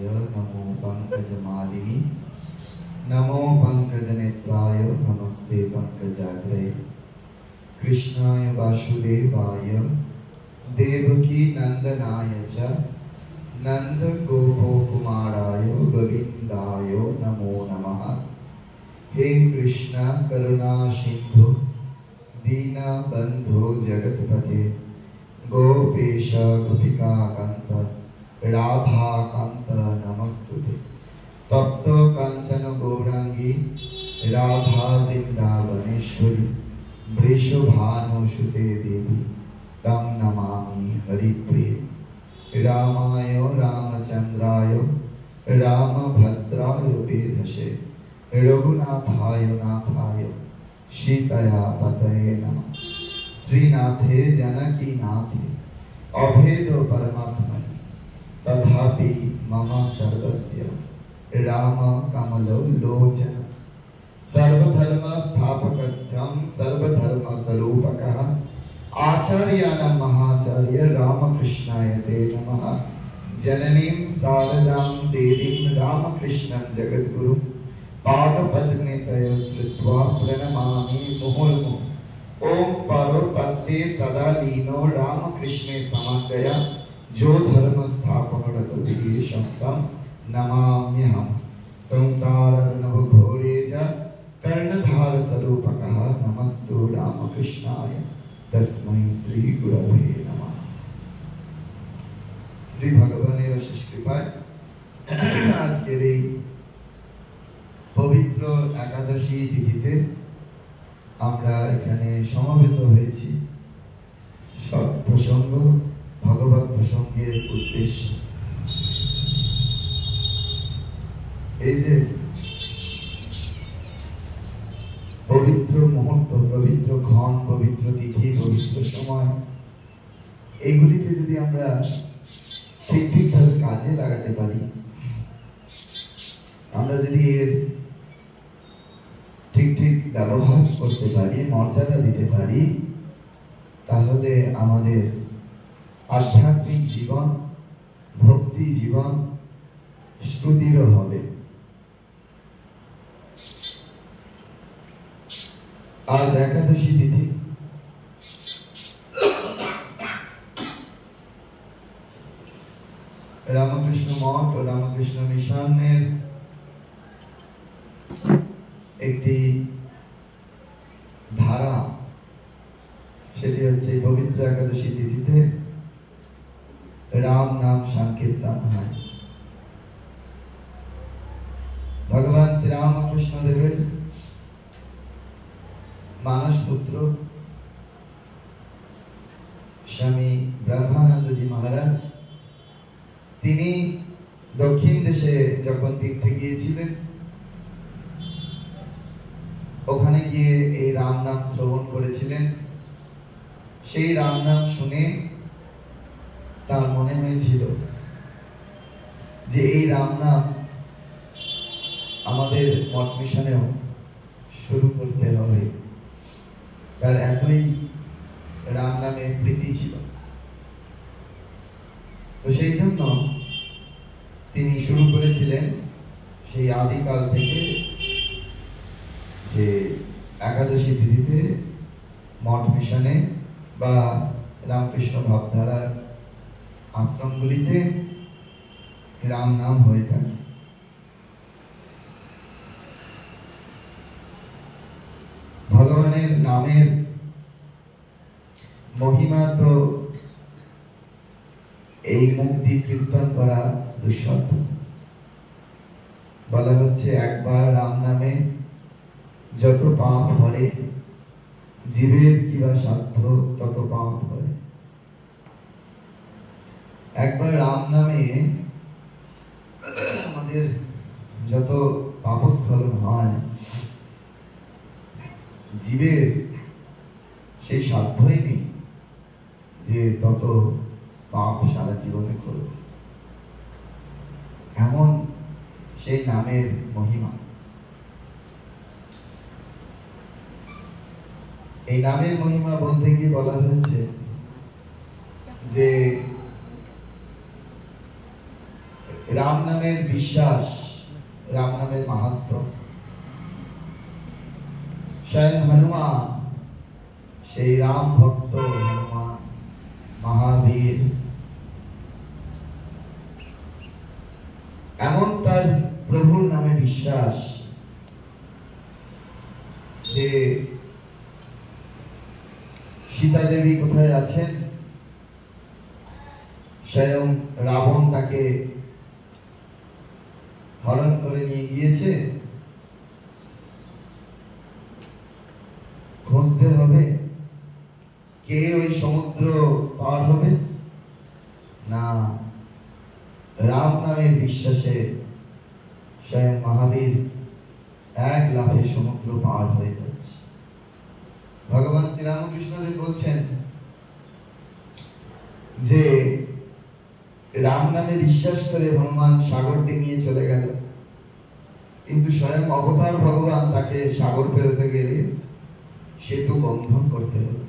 नमो पंकजमालिनी नमो पंकजनेत्राय नमस्ते पंकजाग्रे कृष्णाय वासुदेवाय देवकी नंदनाय च नंद गोपकुमाराय गोविंदाय नमो नमः। हे कृष्ण करुणा सिंधु दीनबंधो जगत्पते गोपेश गोपिका कांत राधा कांत नमस्तुते। तप्त कांचन गौरांगी राधा वृंदावनेश्वरी वृषभानुसुते देवी तम नमामि हरिप्रिये। रामाय रामचंद्राय रामभद्राय वेधसे रघुनाथाय नाथाय सीतया पतये नमः। श्रीनाथे जानकी नाथे अभेद परमात्मनि तथापि मम सर्वस्य राम कमलो लोचन सर्वधर्म स्थापकस्थं सर्वधर्म स्वरूपकः आचार्याणां महाचार्य रामकृष्णाय ते नमः। जननीं शारदां देवीं रामकृष्णं जगद्गुरुं पादपद्मे तयो श्रुत्वा प्रणमामि मुहुर्मुहुः। ओम पारो तत्ते सदा लीनो रामकृष्णे समन्वय जो धर्म स्थापनरतं तं नमाम्यहम्। संसारर्णवघोरे च कर्णधार स्वरूपकः नमस्तु रामकृष्णाय तस्मै श्री गुरवे नमः। श्री भगवानेर अशेष कृपाয় আজকের এই পবিত্র একাদশী তিথিতে আমরা এখানে সমবেত হয়েছি সৎ প্রসঙ্গ ভগবত প্রসঙ্গের উদ্দেশ্য। এই যে পবিত্র মুহূর্ত, পবিত্র ক্ষণ, পবিত্র তিথি, পবিত্র সময়, এইগুলিকে যদি আমরা ঠিকভাবে কাজে লাগাতে পারি, আমরা যদি এর ঠিক ব্যবহার করতে পারি, মর্যাদা দিতে পারি, তাহলে আমাদের আধ্যাত্মিক জীবন, ভক্তি জীবন সুদৃঢ় হবে। আজ একাদশী তিথি। রামকৃষ্ণ মঠ ও রামকৃষ্ণ মিশনের একটি ধারা, সেটি হচ্ছে পবিত্র একাদশী তিথিতে রাম নাম সংকীর্তন হয়। ভগবান শ্রী রামকৃষ্ণ দেবের মানস পুত্র স্বামী ব্রহ্মানন্দজি মহারাজ, তিনি দক্ষিণ দেশে যখন তীর্থে গিয়েছিলেন, ওখানে গিয়ে এই রাম নাম শ্রবণ করেছিলেন। সেই রাম নাম শুনে তার মনে হয়েছিল যে এই রাম নাম আমাদের মঠ মিশনেও শুরু করতে হবে। তার এতই রাম নামে প্রীতি ছিল। তো সেই জন্য তিনি শুরু করেছিলেন সেই আদিকাল থেকে যে একাদশী তিথিতে মঠ মিশনে বা রামকৃষ্ণ ভাবধারার আশ্রমগুলিতে রাম নাম হয়ে থাকে। ভগবানের নামের মহিমা তো এই মুক্তি কীর্তন করা দুঃসাধ্য। বলা হচ্ছে একবার রাম নামে যত পাপ হরে, জীবের কিবা সাধ্য তত পাপ হরে। একবার রাম নামে আমাদের যত পাপস্খলন হয়, জীবের সেই সাধ্যই নেই যে তত পাপ সারা জীবনে করবে। এমন সেই নামের মহিমা। এই নামের মহিমা বলতে গিয়ে বলা হয়েছে যে রাম নামের বিশ্বাস, রাম নামের মাহাত্ম্য। স্বয়ং হনুমান, সেই রাম ভক্ত হনুমান মহাবীর, এমন তার প্রভুর নামে বিশ্বাস যে সীতা দেবী কোথায় আছেন, স্বয়ং রাবণ তাকে হরণ করে নিয়ে গিয়েছে, খুঁজতে হবে কে ওই সমুদ্র পার হবে না। রাম নামের বিশ্বাসে স্বয়ং মহাবীর এক লাফে সমুদ্র পার হয়ে যাচ্ছে। ভগবান শ্রীরামকৃষ্ণদেব বলছেন যে রাম নামে বিশ্বাস করে হনুমান সাগর ডিঙিয়ে চলে গেল, কিন্তু স্বয়ং অবতার ভগবান তাকে সাগর পেরোতে গেলে সেতু বন্ধন করতে হবে।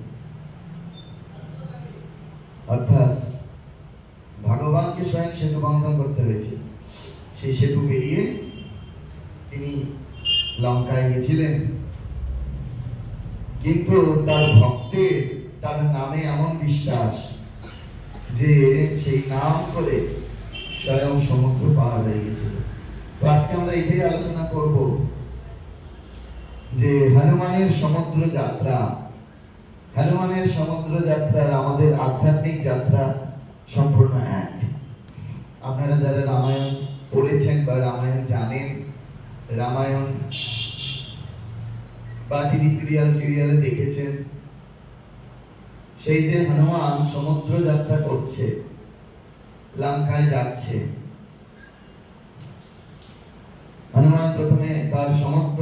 অর্থাৎ ভগবানকে স্বয়ং সেতু বন্ধন করতে হয়েছে। সেই সেতু পেরিয়ে তিনি লঙ্কায় গেছিলেন, কিন্তু তার ভক্তের তার নামে এমন বিশ্বাস যে সেই নাম করে স্বয়ং সমুদ্র পার হয়ে গেছিল। তো আজকে আমরা এটাই আলোচনা করব যে হনুমানের সমুদ্র যাত্রা, হনুমানের সমুদ্র যাত্রার আমাদের আধ্যাত্মিক যাত্রা সম্পূর্ণ এক। আপনারা যারা রামায়ণ পড়েছেন বা রামায়ণ জানেন, রামায়ণ বা টিভি সিরিয়ালে দেখেছেন, সেই যে হনুমান সমুদ্র যাত্রা করছে, লঙ্কায় যাচ্ছে, হনুমান প্রথমে তার সমস্ত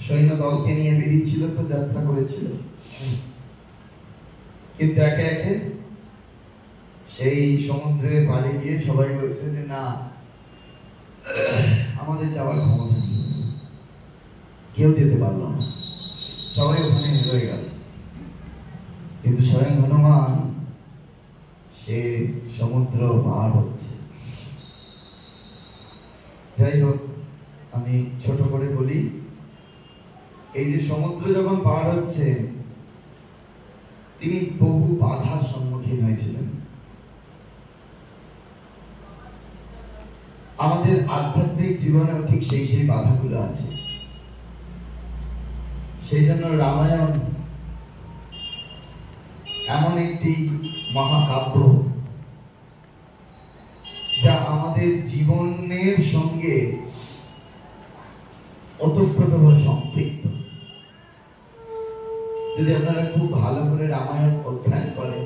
সৈন্য দলকে নিয়ে বেরিয়েছিল, তো যাত্রা করেছিল, কিন্তু একে একে সেই সমুদ্রের পাড়ে গিয়ে সবাই বলছে যে না, আমাদের যাওয়ার ক্ষমতা নেই, কেউ যেতে পারলো না, সবাই ওখানে রয়ে গেল। কিন্তু স্বয়ং হনুমান সে সমুদ্র পার হচ্ছে। যাই হোক, আমি ছোট করে বলি, এই যে সমুদ্র যখন পার হচ্ছে, তিনি বহু বাধার সম্মুখীন হয়েছিলেন। আমাদের আধ্যাত্মিক জীবনেও ঠিক সেই বাধাগুলো আছে। সেই জন্য রামায়ণ এমন একটি মহাকাব্য যা আমাদের জীবনের সঙ্গে ওতপ্রোতভাবে সম্পৃক্ত। যদি আপনারা খুব ভালো করে রামায়ণ অধ্যয়ন করেন,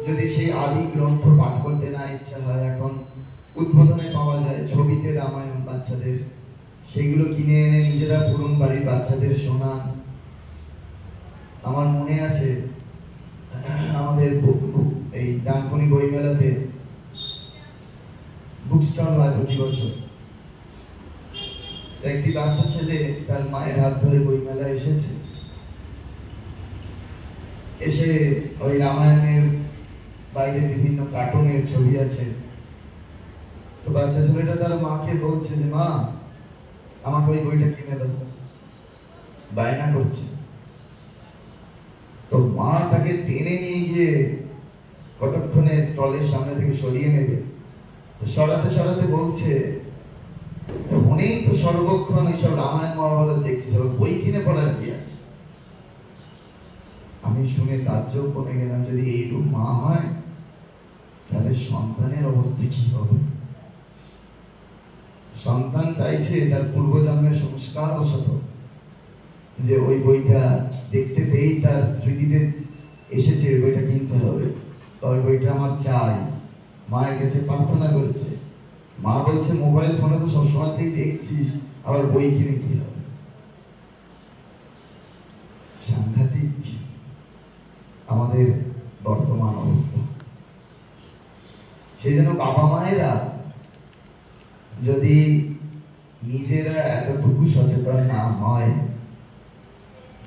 যদি সেই আদি গ্রন্থ পাঠ করতে না ইচ্ছা হয়, এখন উদ্বোধনে পাওয়া যায় ছবিতে রামায়ণ বাচ্চাদের, সেগুলো কিনে এনে নিজেরা পুরন বাড়ির বাচ্চাদের শোনান। আমার মনে আছে আমাদের এই ডানকুনি বইমেলাতে বুক স্টল হয় প্রতি বছর। একটি বাচ্চা ছেলে তার মায়ের হাত ধরে বইমেলায় এসেছে, এসে ওই রামায়ণের বাইরে বিভিন্ন কার্টুনের ছবি আছে, তো বাচ্চা ছেলেটা তার মাকে বলছে যে মা, আমাকে ওই বইটা কিনে দাও, বায়না করছে। তো মা তাকে টেনে নিয়ে গিয়ে কতক্ষণে স্টলের সামনে থেকে সরিয়ে নেবে, সরাতে সরাতে বলছে, ফোনেই তো সর্বক্ষণ এইসব রামায়ণ মহাভারত দেখছি, সব বই কিনে পড়ার কি আছে। আমি শুনে তাজ্জব বনে গেলাম, যদি এইরূপ মা হয় তাহলে সন্তানের অবস্থা কি হবে। সন্তান চাইছে তার পূর্বজন্মের সংস্কার বশত যে ওই বইটা দেখতে পেয়েই তার স্মৃতিতে এসেছে, ওই বইটা কিনতে হবে, ওই বইটা আমার চাই, মায়ের কাছে প্রার্থনা করেছে। মা বলছে মোবাইল ফোনে তো সবসময়তেই দেখছিস, আবার বই কিনে কি হবে। সাংঘাতিক আমাদের বর্তমান অবস্থা। সেই জন্য বাবা মায়েরা যদি নিজেরা এতটুকু সচেতন না হয়,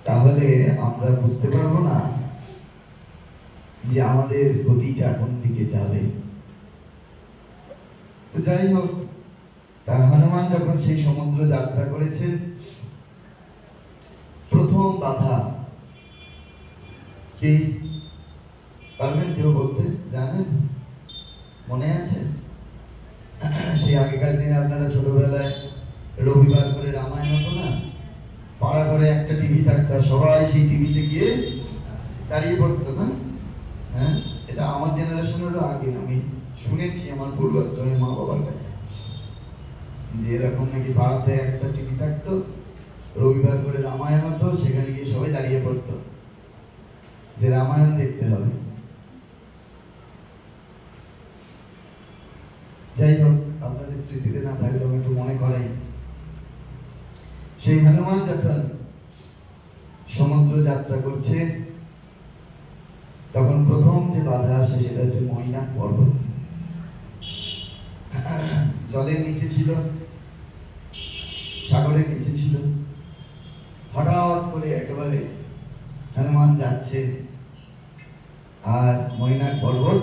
তাহলে আমরা বুঝতে পারবো না যে আমাদের গতিটা কোন দিকে যাবে। তো যাই হোক, তা হনুমান যখন সেই সমুদ্র যাত্রা করেছেন, প্রথম বাধা কি পারবেন কেউ বলতে? জানেন? মনে আছে? সেই আগেকার দিনে আপনারা ছোটবেলায় রবিবার করে রামায়ণ হতো না, পাড়া করে একটা টিভি থাকতো, সবাই সেই টিভিতে গিয়ে দাঁড়িয়ে পড়তো না? হ্যাঁ, এটা আমার জেনারেশনেরও আগে আমি শুনেছি আমার পূর্বাশ্রমের মা বাবার কাছে, যে এরকম নাকি পাড়াতে একটা টিভি থাকতো, রবিবার করে রামায়ণ হতো, সেখানে গিয়ে সবাই দাঁড়িয়ে পড়তো যে রামায়ণ দেখতে হবে। যাই হোক, আপনাদের স্মৃতিতে না থাকলে আমি একটু মনে করাই। সেই হনুমান যখন সমুদ্র যাত্রা করছে, তখন প্রথম যে বাধা আসে সেটা হচ্ছে মৈনাক পর্বত। জলের নিচে ছিল, সাগরের নিচে ছিল। হঠাৎ করে একেবারে হনুমান যাচ্ছে, আর মৈনাক পর্বত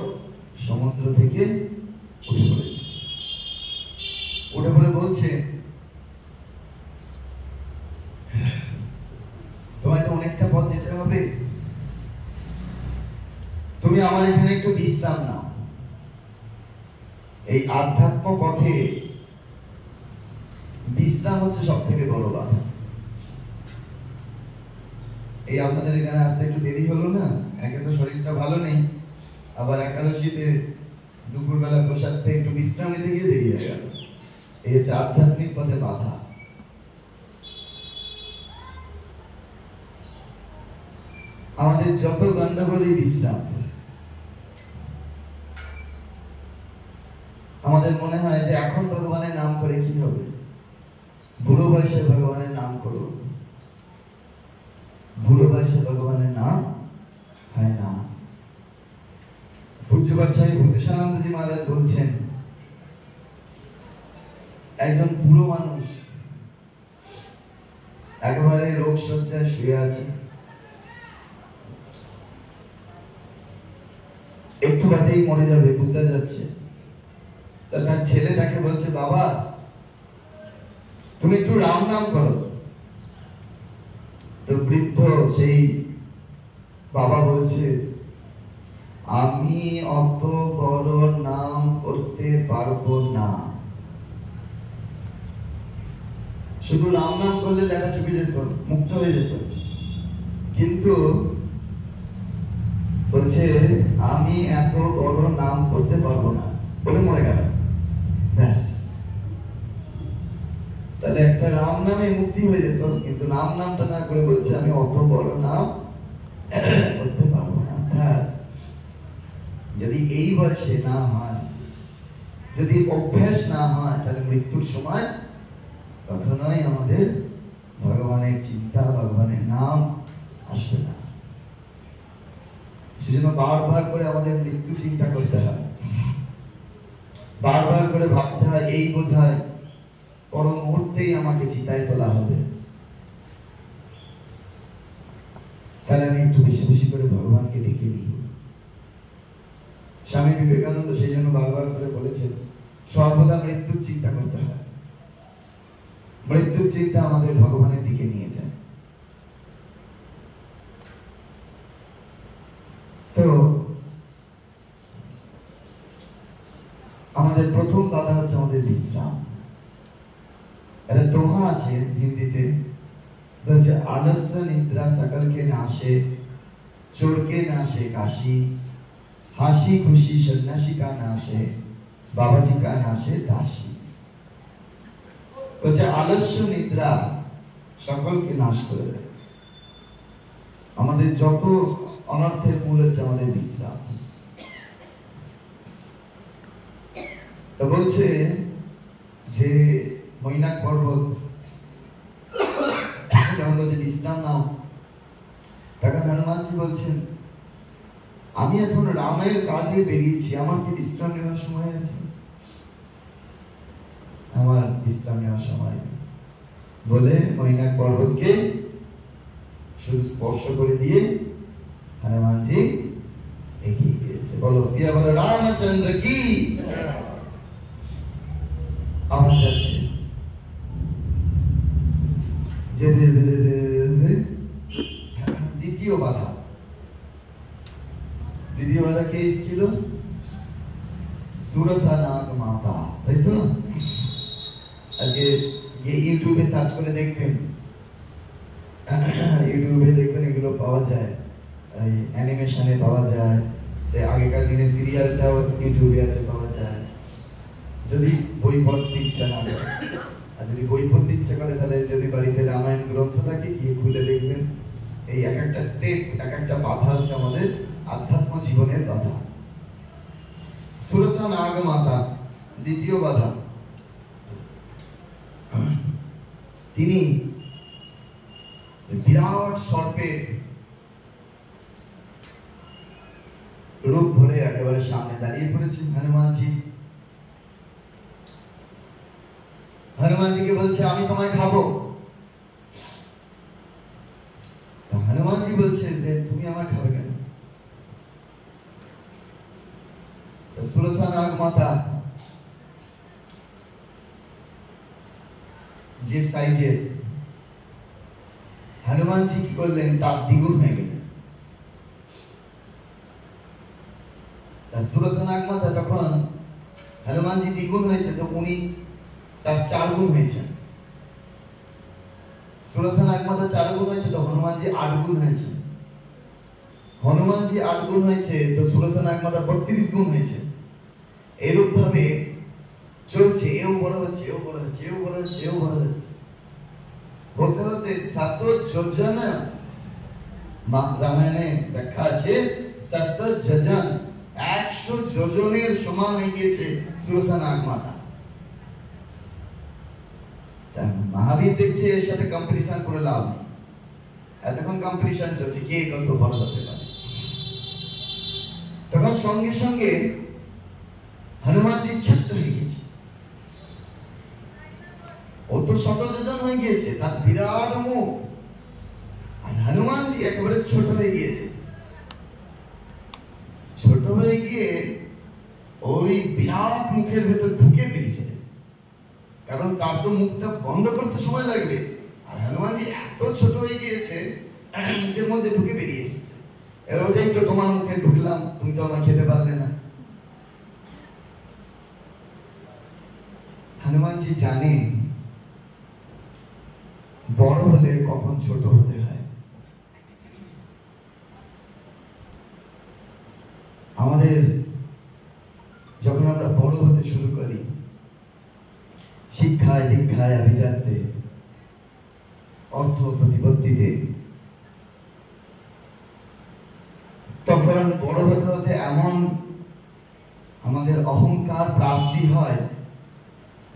সমুদ্র থেকে উঠে পড়েছে। উঠে পড়ে বলছে, তোমায় তো অনেকটা পথ যেতে হবে, তুমি আমার এখানে একটু বিশ্রাম নাও। এই আধ্যাত্ম পথে বিশ্রাম হচ্ছে সব থেকে বড় বাধা। এই আপনাদের এখানে আসতে একটু দেরি হলো না, একে তো শরীরটা ভালো নেই, আবার একাদশীতে দুপুরবেলা প্রসাদ পেয়ে একটু বিশ্রাম নিতে গিয়ে দেরি হয়ে গেল। এই হচ্ছে আধ্যাত্মিক পথে বাধা। আমাদের যত গন্ডগোলই বিশ্রাম। আমাদের মনে হয় যে এখন ভগবানের নাম করে কি হবে, বুড়ো বয়সে ভগবানের নাম করো। বুড়ো বয়সে ভগবানের নাম হয় না। পূজ্যপাদ স্বামী ভূতেশানন্দজি মহারাজ বলছেন, একজন বুড়ো মানুষ একেবারে রোগ শয্যায় শুয়ে আছে, একটু বাদেই মরে যাবে, বুঝতে যাচ্ছে। তার ছেলে তাকে বলছে, বাবা তুমি একটু রাম নাম করো। তো বৃদ্ধ সেই বাবা বলছে, আমি অত বড় নাম করতে পারবো না। শুধু রাম নাম করলে লেখা চুকে যেত, মুক্ত হয়ে যেত, কিন্তু বলছে আমি এত বড় নাম করতে পারবো না বলে মরে গেল। ব্যাস, তাহলে একটা রাম নামে মুক্তি হয়ে যেত, কিন্তু রাম নামটা না করে বলছে আমি অত বড় নাম করতে পারবো না। যদি এই বয়সে না হয়, যদি অভ্যাস না হয়, তাহলে মৃত্যুর সময় কখনোই আমাদের ভগবানের চিন্তা, ভগবানের নাম আসবে না। সেজন্য বারবার করে আমাদের মৃত্যু চিন্তা করতে হয়, বারবার করে ভাবতে হয়, এই বোঝায় পর মুহূর্তেই আমাকে চিতায় তোলা হবে। তাহলে আমি একটু বেশি বেশি করে ভগবানকে ডেকে নিই। স্বামী বিবেকানন্দ সেই জন্য বারবার করে বলেছেন, সর্বদা মৃত্যুর চিন্তা করতে হয়। মৃত্যুর চিন্তা আমাদের ভগবানের দিকে নিয়ে যায়। তো আমাদের প্রথম বাধা হচ্ছে আমাদের বিশ্রাম। একটা দোহা আছে হিন্দিতে, বলছে আলস্য নিদ্রা সকলকে নাশে, চোরকে নাশে কাশি, হাসি খুশি সন্ন্যাসী কা নাশে, বাবাজি কা নাশে দাসী। বলছে আলস্য নিদ্রা সকলকে নাশ করে দেয়। আমাদের যত অনর্থের মূল হচ্ছে আমাদের বিশ্রাম। তো বলছে যে মৈনাক পর্বত যখন বলছে বিশ্রাম নাও, তখন হনুমানজি বলছেন, আমি এখন রামের কাজে বেরিয়েছি, আমার কি বিশ্রাম নেওয়ার সময় আছে? আমার বিশ্রাম নেওয়ার সময় বলে মৈনাক পর্বতকে শুধু স্পর্শ করে দিয়ে হনুমানজি এগিয়ে গিয়েছে। বলো সিয়াবর রামচন্দ্র কি। আবার যাচ্ছে, যেতে যেতে যেতে দ্বিতীয় বাধা কে এসেছিল? সুরসা নাগ মাতা, তাই তো? আজকে ইউটিউবে সার্চ করে দেখবেন, ইউটিউবে দেখবেন এগুলো পাওয়া যায়, এই অ্যানিমেশনে পাওয়া যায়, সে আগেকার দিনে সিরিয়ালটাও ইউটিউবে আছে, পাওয়া যায়। যদি বই পড়তে ইচ্ছা না করে, আর যদি বই পড়তে ইচ্ছা করে তাহলে যদি বাড়িতে রামায়ণ গ্রন্থ থাকে গিয়ে খুলে দেখবেন, এই এক একটা স্টেপ, এক একটা বাধা হচ্ছে আমাদের আধ্যাত্ম জীবনের বাধা। সুরসা নাগ মাতা দ্বিতীয় বাধা, তিনি বিরাট সর্পের রূপ ধরে একেবারে সামনে দাঁড়িয়ে পড়েছেন হনুমানজি। হনুমানজিকে বলছে আমি তোমায় খাবো। হনুমানজি বলছে যে তুমি আমায় খাবে কেন? সুরসা নাগ মাতা যে সাইজের, হনুমানজি কি করলেন তার দ্বিগুণ হয়ে গেলেন। সুরসা নাগ মাতা তখন, হনুমানজি দ্বিগুণ হয়েছে তো উনি তার 4 গুণ হয়েছেন। সুরসা নাগ মাতা 4 গুণ হয়েছে তো হনুমানজি 8 গুণ হয়েছে। হনুমানজি 8 গুণ হয়েছে তো সুরসা নাগ মাতা 32 গুণ হয়েছে। এরূপ ভাবে চলছে, এও বড় হচ্ছে, এও বড় হচ্ছে, এও বড় হচ্ছে, এও বড় হচ্ছে, হতে হতে 7 যোজন, রামায়ণে দেখা আছে 7 যোজন, 100 যোজনের সমান হয়ে গিয়েছে সুরসা নাগ মাতা। মহাবীর দেখছে এর সাথে কম্পিটিশন করে লাভ নেই, এতক্ষণ কম্পিটিশন চলছে কে কত বড় হতে পারে। তখন সঙ্গে সঙ্গে হনুমানজি ছোট্ট হয়ে গেছে, ও তো 100 যোজন হয়ে গিয়েছে, তার বিরাট মুখ, আর হনুমানজি একেবারে ছোট হয়ে গিয়েছে। ছোট হয়ে গিয়ে ওই বিরাট মুখের ভেতর ঢুকে বেরিয়ে চলে, কারণ তার তো মুখটা বন্ধ করতে সময় লাগবে, আর হনুমানজি এত ছোট হয়ে গিয়েছে মুখের মধ্যে ঢুকে বেরিয়ে এসেছে। এবার যাই তো তোমার মুখে ঢুকলাম, তুমি তো আমার খেতে পারলে না। হনুমানজি জানে বড় হলে কখন ছোট হতে হয়। আমাদের যখন আমরা বড় হতে শুরু করি, শিক্ষায় দীক্ষায় আভিজাত্যে অর্থ প্রতিপত্তিতে, তখন বড় হতে হতে এমন আমাদের অহংকার প্রাপ্তি হয়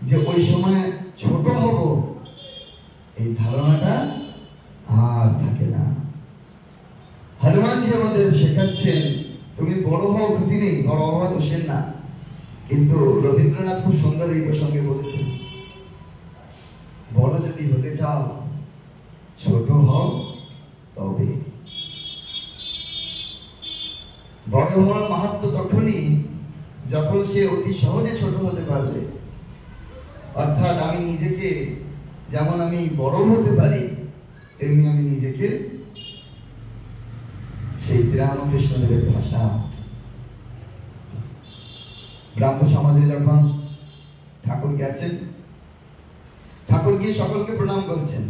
যে ওই সময় ছোট হব এই ধারণাটা আর থাকে না। হনুমানজি আমাদের শেখাচ্ছেন তুমি বড় হও, ক্ষতি নেই, বড় হওয়া দোষের না। কিন্তু রবীন্দ্রনাথ খুব সুন্দর এই প্রসঙ্গে বলেছেন, বড় যদি হতে চাও ছোট হও তবে। বড় হওয়ার মাহাত্ম্য তখনই যখন সে অতি সহজে ছোট হতে পারবে। অর্থাৎ আমি নিজেকে যেমন আমি বড় হতে পারি, তেমনি আমি নিজেকে সেই শ্রীরামকৃষ্ণদেবের ভাষা, ব্রাহ্ম সমাজে যখন ঠাকুর গেছেন, ঠাকুর গিয়ে সকলকে প্রণাম করছেন,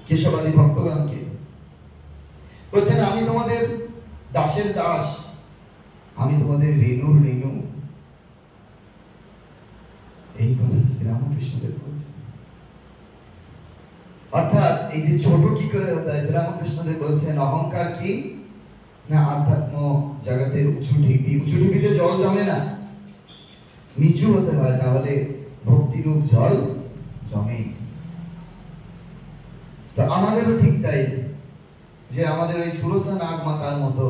কেশবাদী ভক্তগণকে বলছেন আমি তোমাদের দাসের দাস, আমি তোমাদের রেণুর রেণু। এই কথা শ্রীরামকৃষ্ণদেব বলছেন। অর্থাৎ এই যে ছোট কি করে হতে হয়, শ্রীরামকৃষ্ণদেব বলছেন অহংকার কি না আধ্যাত্ম জগতের উঁচু ঢিপি, উঁচু ঢিপিতে জল জমে না, নিচু হতে হয়, তাহলে ভক্তিরূপ জল জমে। তো আমাদেরও ঠিক তাই, যে আমাদের ওই সুরসা নাগ মাতার মতো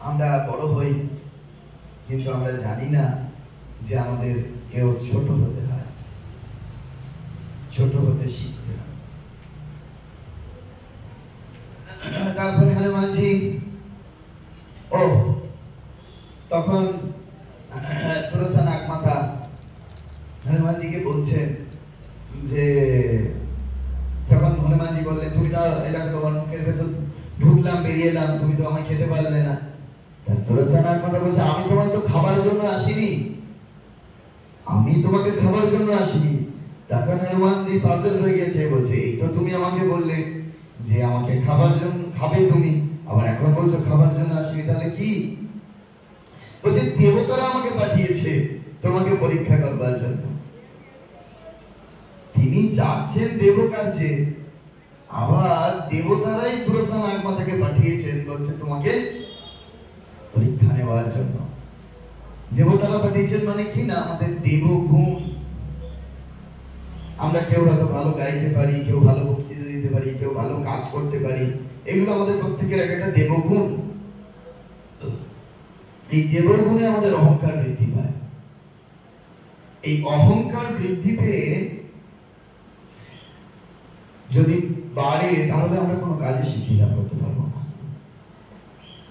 আমরা বড় হই, কিন্তু আমরা জানি না যে আমাদের কেউ ছোট হতে হয়, ছোট হতে শিখতে হয়। তারপরে হনুমানজি তখন হনুমানজিকে বলছেন যে, তখন হনুমানজি বললেন, তুমি তো এলাকা তোমার মুখের ভেতর ঢুকলাম, বেরিয়ে এলাম, তুমি তো আমায় খেতে পারলে না। সুদর্শন কথা বলছে, আমি তোমার তো খাবার জন্য আসিনি, আমি তোমাকে খাবার জন্য আসিনি। তখন হনুমানজি পাজল হয়ে গেছে, বলছে এই তো তুমি আমাকে বললে যে আমাকে খাবার জন্য খাবে তুমি, আবার এখন বলছো খাবার জন্য আসিনি, তাহলে কি? বলছে দেবতারা আমাকে পাঠিয়েছে তোমাকে পরীক্ষা করবার জন্য। তিনি যাচ্ছেন দেবকার্যে, আবার দেবতারাই সুদর্শন আত্মাকে পাঠিয়েছেন, বলছে তোমাকে পরীক্ষা নেওয়ার জন্য। দেবতারা পাঠিয়েছেন মানে কি না, আমাদের দেবগুণ। আমরা কেউ হয়তো ভালো গাইতে পারি, কেউ ভালো বক্তৃতা দিতে পারি, কেউ ভালো কাজ করতে পারি, এগুলো আমাদের প্রত্যেকের একটা দেবগুণ। এই দেবগুণে আমাদের অহংকার বৃদ্ধি পায়। এই অহংকার বৃদ্ধি পেয়ে যদি বাড়ে, তাহলে আমরা কোনো কাজে শিক্ষিত করতে পারবো না।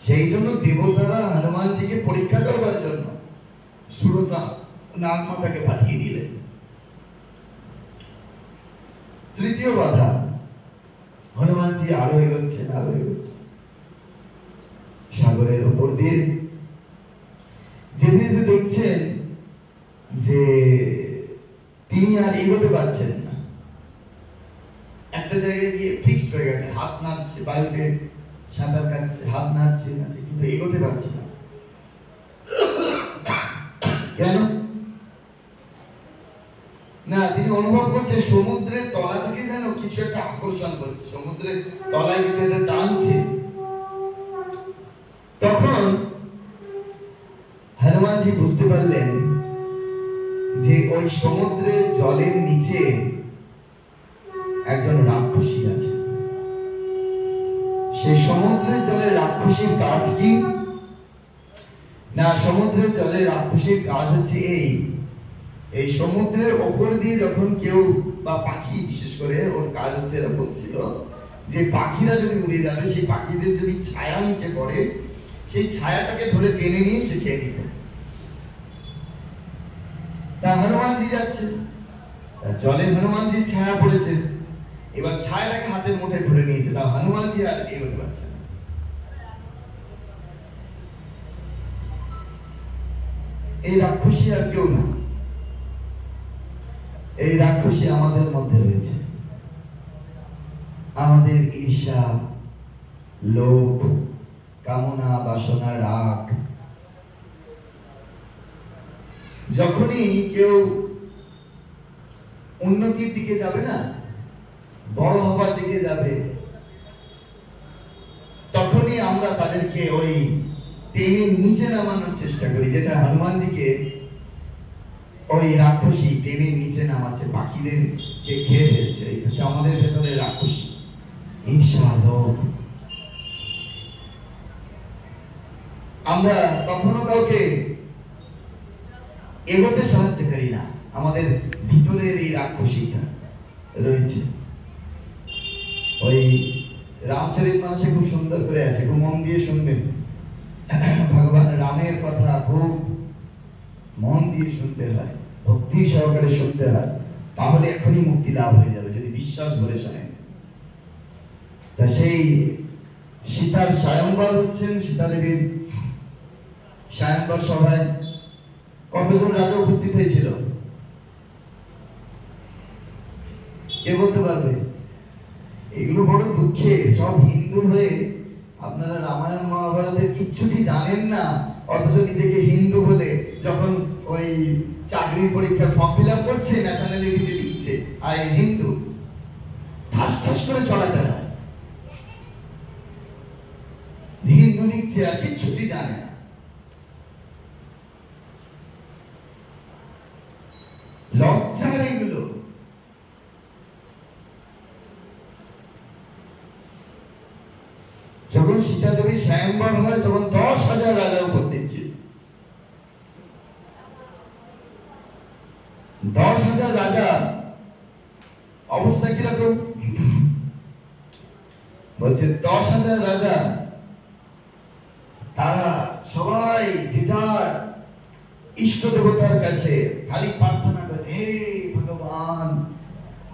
সেই জন্য দেবতারা হনুমানজিকে পরীক্ষা করবার জন্য সুরসা নাগমাতাকে পাঠিয়ে দিলেন। তৃতীয় বাধা, হনুমানজি আরো এগোচ্ছেন, আরো এগোচ্ছেন সাগরের উপর দিয়ে। যেতে যেতে দেখছেন যে তিনি আর এগোতে পারছেন না, একটা জায়গায় গিয়ে ফিক্সড হয়ে গেছে, হাত নাড়ছে, বায়ুতে সাঁতার কাটছে, হাত নাড়ছে, কিন্তু এগোতে পারছে না। কেন না? তিনি অনুভব করছে সমুদ্রের তলা থেকে যেন কিছু একটা আকর্ষণ করছে, সমুদ্রের তলায় কিছু একটা টানছে। তখন হনুমানজি বুঝতে পারলেন যে ওই সমুদ্রের জলের নিচে একজন রাক্ষসী আছে। সেই সমুদ্রের জলের রাক্ষসীর কাজ কি না? সমুদ্রের জলের রাক্ষসীর কাজ হচ্ছে এই সমুদ্রের ওপর দিয়ে যখন কেউ বা পাখি, বিশেষ করে ওর কাজ হচ্ছে এরকম ছিল যে পাখিরা যদি উড়ে যাবে, সেই পাখিদের যদি ছায়া নিচে পড়ে, সেই ছায়াটাকে ধরে টেনে নিয়ে সে খেয়ে নিত। তা হনুমানজি যাচ্ছে, জলে হনুমানজির ছায়া পড়েছে, এবার ছায়াটাকে হাতের মুঠে ধরে নিয়েছে, তা হনুমানজি আর এগোতে পারছে না। এই রাক্ষসী আর কেউ না, এই রাক্ষসী আমাদের মধ্যে রয়েছে। আমাদের ঈর্ষা, লোভ, কামনা, বাসনা, রাগ। যখনই কেউ উন্নতির দিকে যাবে না, বড় হবার দিকে যাবে, তখনই আমরা তাদেরকে ওই টেনে নিচে নামানোর চেষ্টা করি, যেটা হনুমানজিকে ওই রাক্ষসী টেনে নিচে নামাচ্ছে, পাখিদেরকে খেয়ে ফেলছে। এটা হচ্ছে আমাদের ভেতরে রাক্ষসী, ঈর্ষা, লোভ। আমরা কখনো কাউকে এগোতে সাহায্য করি না, আমাদের ভিতরের এই রাক্ষসীটা রয়েছে। ওই রামচরিতমানসে খুব সুন্দর করে আছে, খুব মন দিয়ে শুনবেন। ভগবান রামের কথা খুব মন দিয়ে শুনতে হয়, ভক্তি সহকারে শুনতে হয়, তাহলে এখনই মুক্তি লাভ হয়ে যাবে যদি বিশ্বাস ভরে শোনেন। তা সেই সীতার স্বয়ংবর হচ্ছেন, সীতা দেবীর স্বয়ংবর সভায় কতজন রাজা উপস্থিত হয়েছিল কে বলতে পারবে? এগুলো বড় দুঃখে, সব হিন্দু হয়ে আপনারা রামায়ণ মহাভারতের কিচ্ছুটি জানেন না, অথচ নিজেকে হিন্দু বলে যখন ওই চাকরির পরীক্ষার ফর্ম ফিল আপ করছে, ন্যাশনালিটিতে লিখছে আই হিন্দু, ঠাস ঠাস করে চড়াতে হয়। হিন্দু লিখছে আর কিচ্ছুটি জানে না। লজ্জার এগুলো। যখন সীতা দেবীর স্বয়ংবর হয় তখন 10,000 রাজা উপস্থিত ছিল। 10,000 রাজা অবস্থা কিরকম বলছে? 10,000 রাজা, তারা সবাই যে যার ইষ্ট দেবতার কাছে খালি প্রার্থনা করছে, হে ভগবান,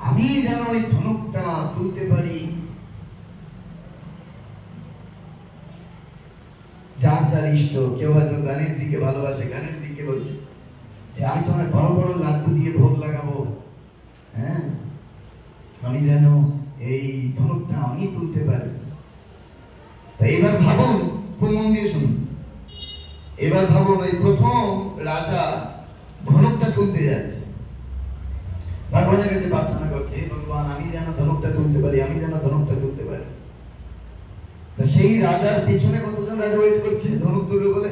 আমি যেন ওই ধনুকটা তুলতে পারি। যার যার ইষ্ট, কেউ হয়তো গণেশজিকে ভালোবাসে, গণেশজিকে বলছে যে আমি তোমার বড় বড় লাড্ডু দিয়ে ভোগ লাগাবো, হ্যাঁ, আমি যেন এই ধনুকটা আমি তুলতে পারি। এবার ভাবুন, মন দিয়ে শুনুন, এবার ভাবুন ওই প্রথম রাজা ধনুকটা তুলতে যাচ্ছে, ভগবানের কাছে প্রার্থনা করছে, ভগবান আমি যেন ধনুকটা তুলতে পারি, আমি যেন ধনুকটা তুলতে পারি। সেই রাজার পিছনে কতজন রাজা ওয়েট করছে ধনুক তুলবে বলে?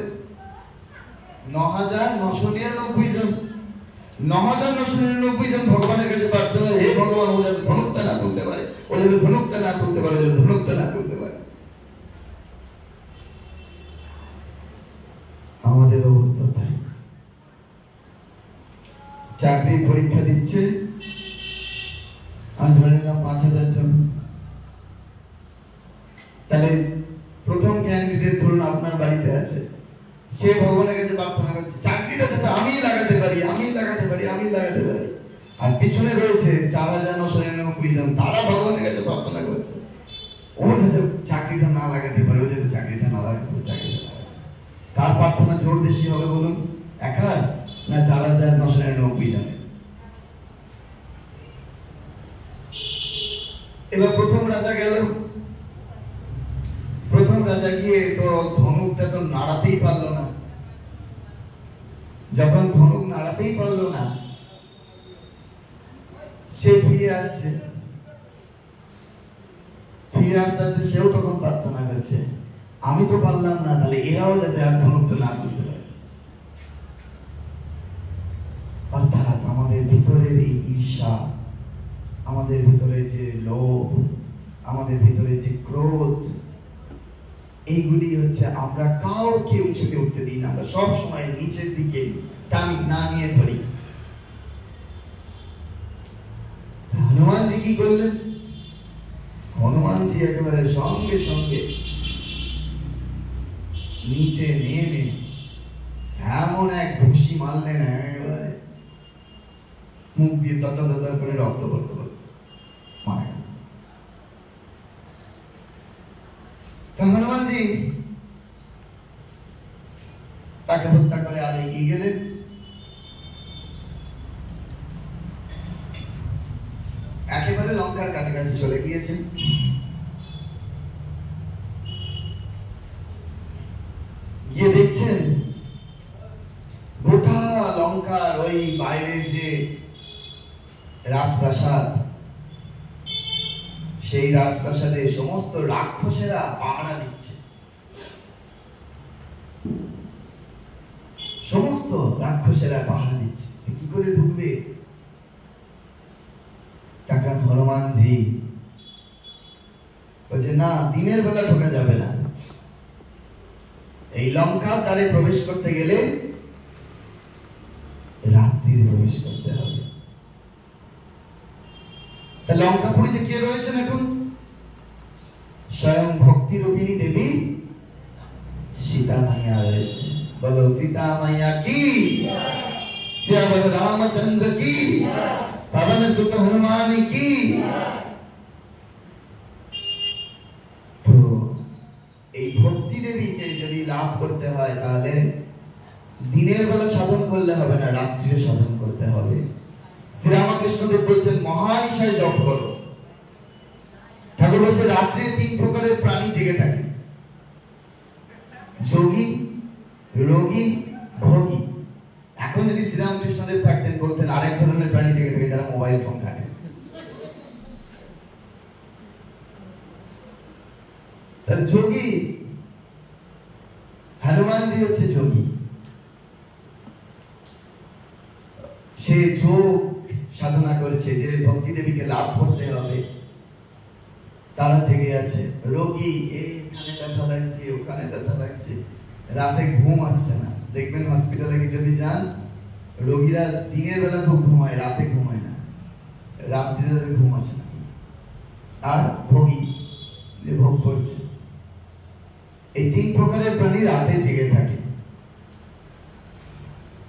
৯,৯৯৯ জন। ৯,৯৯৯ জন ভগবানের কাছে প্রার্থনা, হে ভগবান, ও যাতে ধনুকটা না তুলতে পারে, ও যাতে ধনুকটা না তুলতে পারে, যাতে ধনুকটা না তুলতে পারে। আমাদের অবস্থা তাই। চাকরি পরীক্ষা দিচ্ছে, আর ধরে নিলাম ৫,০০০ জন। তাহলে প্রথম ক্যান্ডিডেট ধরুন আপনার বাড়িতে আছে, সে ভগবানের কাছে প্রার্থনা করছে চাকরিটা যাতে আমি লাগাতে পারি, আমি লাগাতে পারি, আমি লাগাতে পারি। আর পিছনে রয়েছে ৪,৯৯৯ জন, তারা ভগবানের কাছে প্রার্থনা করছে ও যাতে চাকরিটা না লাগাতে পারে, ও যাতে চাকরিটা না লাগাতে পারে, চাকরিটা না লাগাতে। কার প্রার্থনা জোর বেশি হবে বলুন? একার না ৪,৯৯৯ জনের? এবার প্রথম রাজা গেল, প্রথম রাজা গিয়ে তো ধনুকটা তো নাড়াতেই পারলো না। যখন ধনুক নাড়াতেই পারলো না, সে ফিরে আসছে, ফিরে আসতে আসতে সেও তখন প্রার্থনা করছে, আমি তো পারলাম না, তাহলে এরাও যাতে আর ধনুকটা না তুলতে পারে। অর্থাৎ আমাদের ভিতরের এই ঈর্ষা, আমাদের ভিতরে যে লোভ, আমাদের ভিতরে যে ক্রোধ, এইগুলি হচ্ছে আমরা কাউকে উঁচুতে উঠতে দিই না, আমরা সব সময় নিচের দিকে টানি না নিয়ে ধরি। হনুমানজি কি করলেন? হনুমানজি একেবারে সঙ্গে সঙ্গে নিচে নেমে এমন এক ঘুষি মারলেন, একেবারে মুখ দিয়ে দত্তা দত্তা করে রক্ত পড়তে পড়তে মারা গেল। হনুমানজি তাকে হত্যা করে আর এগিয়ে গেলেন। একেবারে লঙ্কার কাছাকাছি চলে গিয়েছেন। গিয়ে দেখছেন গোটা লঙ্কার ওই বাইরের যে রাজপ্রাসাদ, সেই রাজপ্রাসাদে সমস্ত রাক্ষসেরা পাহারা দিচ্ছে। সমস্ত রাক্ষসেরা পাহারা দিচ্ছে, কি করে ঢুকবে? তখন হনুমানজি বলছে, না, দিনের বেলা ঢোকা যাবে না, এই লঙ্কার দ্বারে প্রবেশ করতে গেলে রাত্রির প্রবেশ করতে হবে। তা লঙ্কাপুরীতে কে রয়েছেন এখন? স্বয়ং ভক্তি রূপিণী দেবী সীতা মাইয়া রয়েছে। বলো সীতা মাইয়া কি, শ্যাবল রামচন্দ্র কি, পবন সুত হনুমান কি। তো এই ভক্তি দেবীকে যদি লাভ করতে হয়, তাহলে দিনের বেলা সাধন করলে হবে না, রাত্রিরে সাধন করতে হবে। শ্রীরামকৃষ্ণদেব বলছেন মহানিশায় জপ করো। ঠাকুর বলছে রাত্রে ৩ প্রকারের প্রাণী জেগে থাকে, যোগী, রোগী, ভোগী। এখন যদি শ্রীরামকৃষ্ণদেব থাকতেন, বলতেন আরেক ধরনের প্রাণী জেগে থাকে, যারা মোবাইল ফোন ঘাটে। যোগী হনুমানজি হচ্ছে যোগী। সে যোগ সাধনা করছে, যে ভক্তি দেবীকে লাভ করতে হবে, তারা জেগে আছে। রোগী এখানে ব্যথা লাগছে, ওখানে ব্যথা লাগছে, রাতে ঘুম আসছে না। দেখবেন হসপিটালে যদি যান, রোগীরা দিনের বেলা খুব ঘুমায়, রাতে ঘুমায় না, রাত্রিতে ঘুম আসে না। আর ভোগী যে ভোগ করছে, এই ৩ প্রকারের প্রাণী রাতে জেগে থাকে।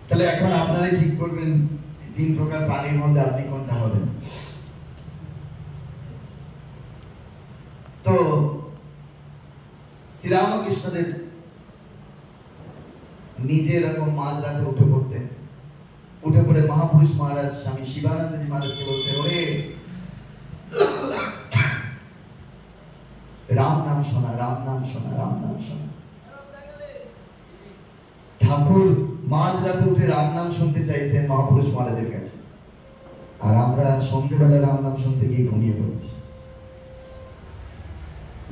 তাহলে এখন আপনারাই ঠিক করবেন 3 প্রকার প্রাণীর মধ্যে আপনি কোনটা হবেন। তো শ্রীরামকৃষ্ণদেব নিজে এরকম মাঝরাতে উঠে পড়তেন, উঠে পড়ে মহাপুরুষ মহারাজ স্বামী শিবানন্দজি মহারাজকে বলতেন, ওরে রাম নাম শোনা, রাম নাম শোনা, রাম নাম শোনা। ঠাকুর মাঝরাতে উঠে রাম নাম শুনতে চাইতেন মহাপুরুষ মহারাজের কাছে, আর আমরা সন্ধ্যেবেলা রাম নাম শুনতে গিয়ে ঘুমিয়ে পড়ছি।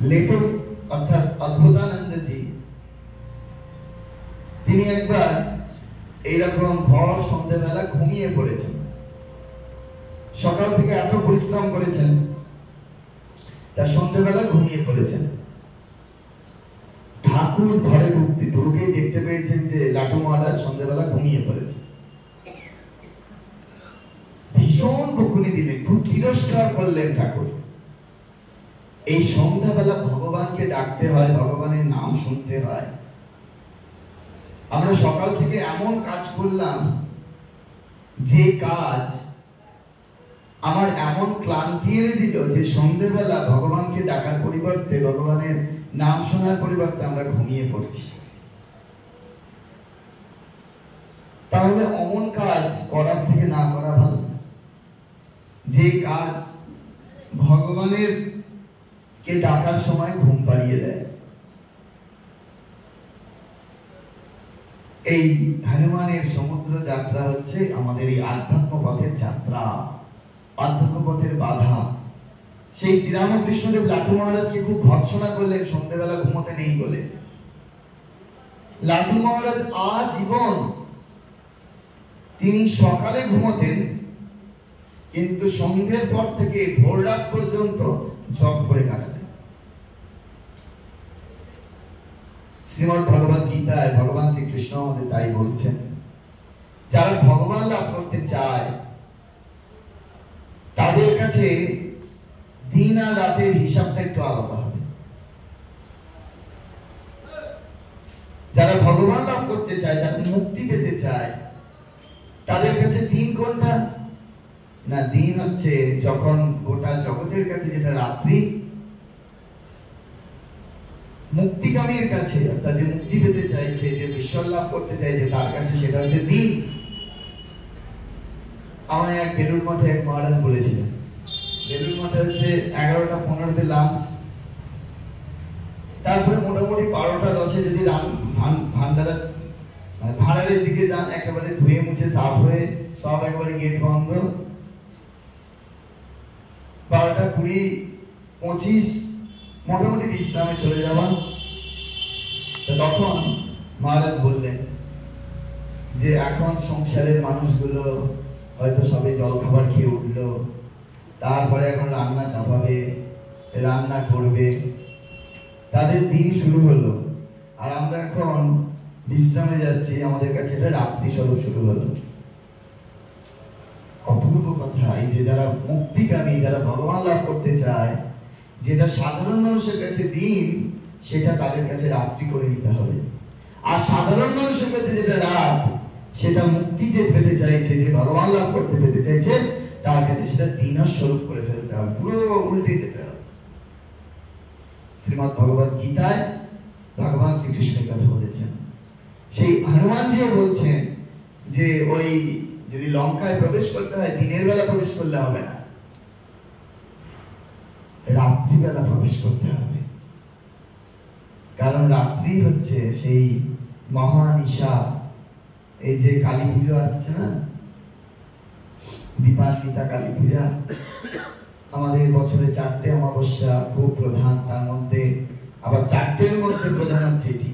লেটন অর্থাৎ অদ্ভুতানন্দজি তিনি একবার এইরকম ভর সন্ধ্যেবেলা ঘুমিয়ে পড়েছেন। সকাল থেকে এত পরিশ্রম করেছেন, তার সন্ধ্যেবেলা ঘুমিয়ে পড়েছেন। ঠাকুর ঘরে ঢুকে দেখতে পেয়েছেন যে লাটু মহারাজ সন্ধ্যেবেলা ঘুমিয়ে পড়েছে। ভীষণ বকুনি দিলেন, খুব তিরস্কার করলেন ঠাকুর। এই সন্ধ্যাবেলা ভগবানকে ডাকতে হয়, ভগবানের নাম শুনতে হয়। আমরা সকাল থেকে এমন কাজ করলাম যে কাজ আমার এমন ক্লান্তি এনে দিল যে সন্ধ্যেবেলা ভগবানকে ডাকার পরিবর্তে, ভগবানের নাম শোনার পরিবর্তে আমরা ঘুমিয়ে পড়ছি। তাহলে অমন কাজ করার থেকে না করা ভালো। যে কাজ ভগবানের কে ডাকার সময় ঘুম পাড়িয়ে দেয়। এই হনুমানের সমুদ্র যাত্রা হচ্ছে আমাদের এই আধ্যাত্ম পথের যাত্রা, আধ্যাত্ম পথের বাধা। সেই শ্রীরামকৃষ্ণদেব লাটু মহারাজকে খুব ভৎসনা করলেন সন্ধ্যেবেলা ঘুমোতে নেই বলে। লাটু মহারাজ আজীবন তিনি সকালে ঘুমোতেন, কিন্তু সন্ধ্যের পর থেকে ভোর রাত পর্যন্ত জপ করে কাটাতেন। শ্রীমদ্ ভগবত গীতায় ভগবান শ্রীকৃষ্ণ আমাদের তাই বলছেন, যারা ভগবান লাভ করতে চায় তাদের কাছে দিন আর রাতের হিসাবটা একটু আলাদা হবে। যারা ভগবান লাভ করতে চায়, যারা মুক্তি পেতে চায়, তাদের কাছে দিন কোনটা না? দিন হচ্ছে যখন গোটা জগতের কাছে যেটা রাত্রি। মুক্তিকামীর কাছে, অর্থাৎ যে মুক্তি পেতে চাইছে, যে ঈশ্বর লাভ করতে চাইছে, তার কাছে সেটা হচ্ছে দিন। আমার এক বেলুড় মঠে এক মহারাজ বলেছিলেন, বেলুড় মঠে হচ্ছে 11টা 15তে লাঞ্চ, তারপরে মোটামুটি 12টা 10-এ যদি ভান্ডারা ভাড়ারের দিকে যান, একেবারে ধুয়ে মুছে সাফ হয়ে সব একেবারে গেট বন্ধ। 12টা 20, 25 মোটামুটি বিশ্রামে চলে যাওয়া। তখন মহারাজ বললেন যে এখন সংসারের মানুষগুলো হয়তো সবে জল খাবার খেয়ে উঠলো, তারপরে এখন রান্না চাপাবে, রান্না করবে, তাদের দিন শুরু হলো, আর আমরা এখন বিশ্রামে যাচ্ছি, আমাদের কাছে এটা রাত্রি স্বরূপ শুরু হলো। অপূর্ব কথা। এই যে যারা মুক্তিকামী, যারা ভগবান লাভ করতে চায়, যেটা সাধারণ মানুষের কাছে দিন, সেটা তাদের কাছে রাত্রি করে নিতে হবে। আর সাধারণ মানুষের কাছে যেটা রাত, সেটা মুক্তি যে পেতে চাইছে, যে ভগবান লাভ করতে পেতে চাইছে, তার কাছে সেটা দিনের স্বরূপ করে ফেলতে হবে, পুরো উল্টে যেতে হবে। শ্রীমদ্ ভগবত গীতায় ভগবান শ্রীকৃষ্ণ কথা বলেছেন। সেই হনুমানজিও বলছেন যে ওই যদি লঙ্কায় প্রবেশ করতে হয়, দিনের বেলা প্রবেশ করলে হবে না, রাত্রিবেলা প্রবেশ করতে হবে। কারণ রাত্রি হচ্ছে সেই মহানিশা। এই যে কালী পুজো আসছে না, দীপান্বিতা কালী পূজা, আমাদের বছরে 4টে অমাবস্যা খুব প্রধান, তার মধ্যে আবার 4টের মধ্যে প্রধান হচ্ছে এটি।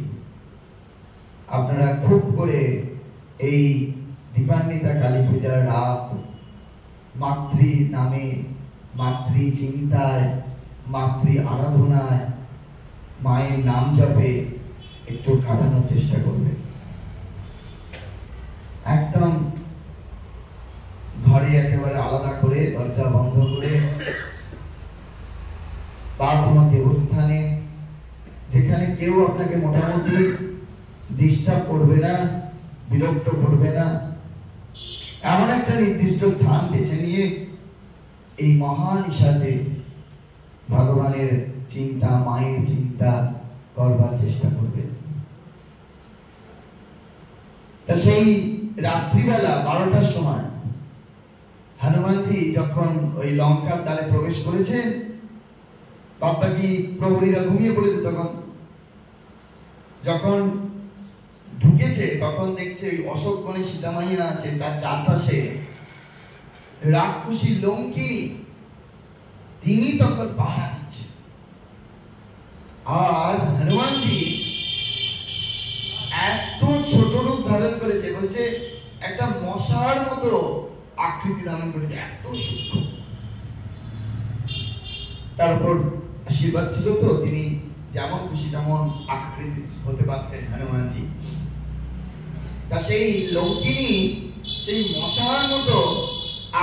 আপনারা খুব করে এই দীপান্বিতা কালী পূজার রাত মাতৃ নামে, মাতৃ চিন্তায়, মাতৃ আরাধনায়, মায়ের নাম জপে একটু কাটানোর চেষ্টা করবে। একদম ঘরে একেবারে আলাদা করে, দরজা বন্ধ করে, বা কোনো দেবস্থানে যেখানে কেউ আপনাকে মোটামুটি ডিস্টার্ব করবে না, বিরক্ত করবে না, এমন একটা নির্দিষ্ট স্থান বেছে নিয়ে এই মহান ঈশাতে ভগবানের চিন্তা, মায়ের চিন্তা করবার চেষ্টা করবে। তা সেই রাত্রিবেলা 12টার সময় হনুমানজি যখন ওই লঙ্কার দ্বারে প্রবেশ করেছেন, বাকি প্রহরীরা ঘুমিয়ে পড়েছে। যখন ঢুকেছে তখন দেখছে ওই অশোক বনে সীতামাইয়া আছে, তার চারপাশে রাক্ষসী লঙ্কিনী, তিনি তখন পাহারা দিচ্ছে। আর হনুমানজি এত ছোট রূপ ধারণ করেছে, বলছে একটা মশার মতো আকৃতি ধারণ করেছে, এত সূক্ষ্ম। তারপর আশীর্বাদ ছিল তো, তিনি যেমন খুশি তেমন আকৃতি হতে পারতেন হনুমানজি। তা সেই লঙ্কিনী, সেই মশার মতো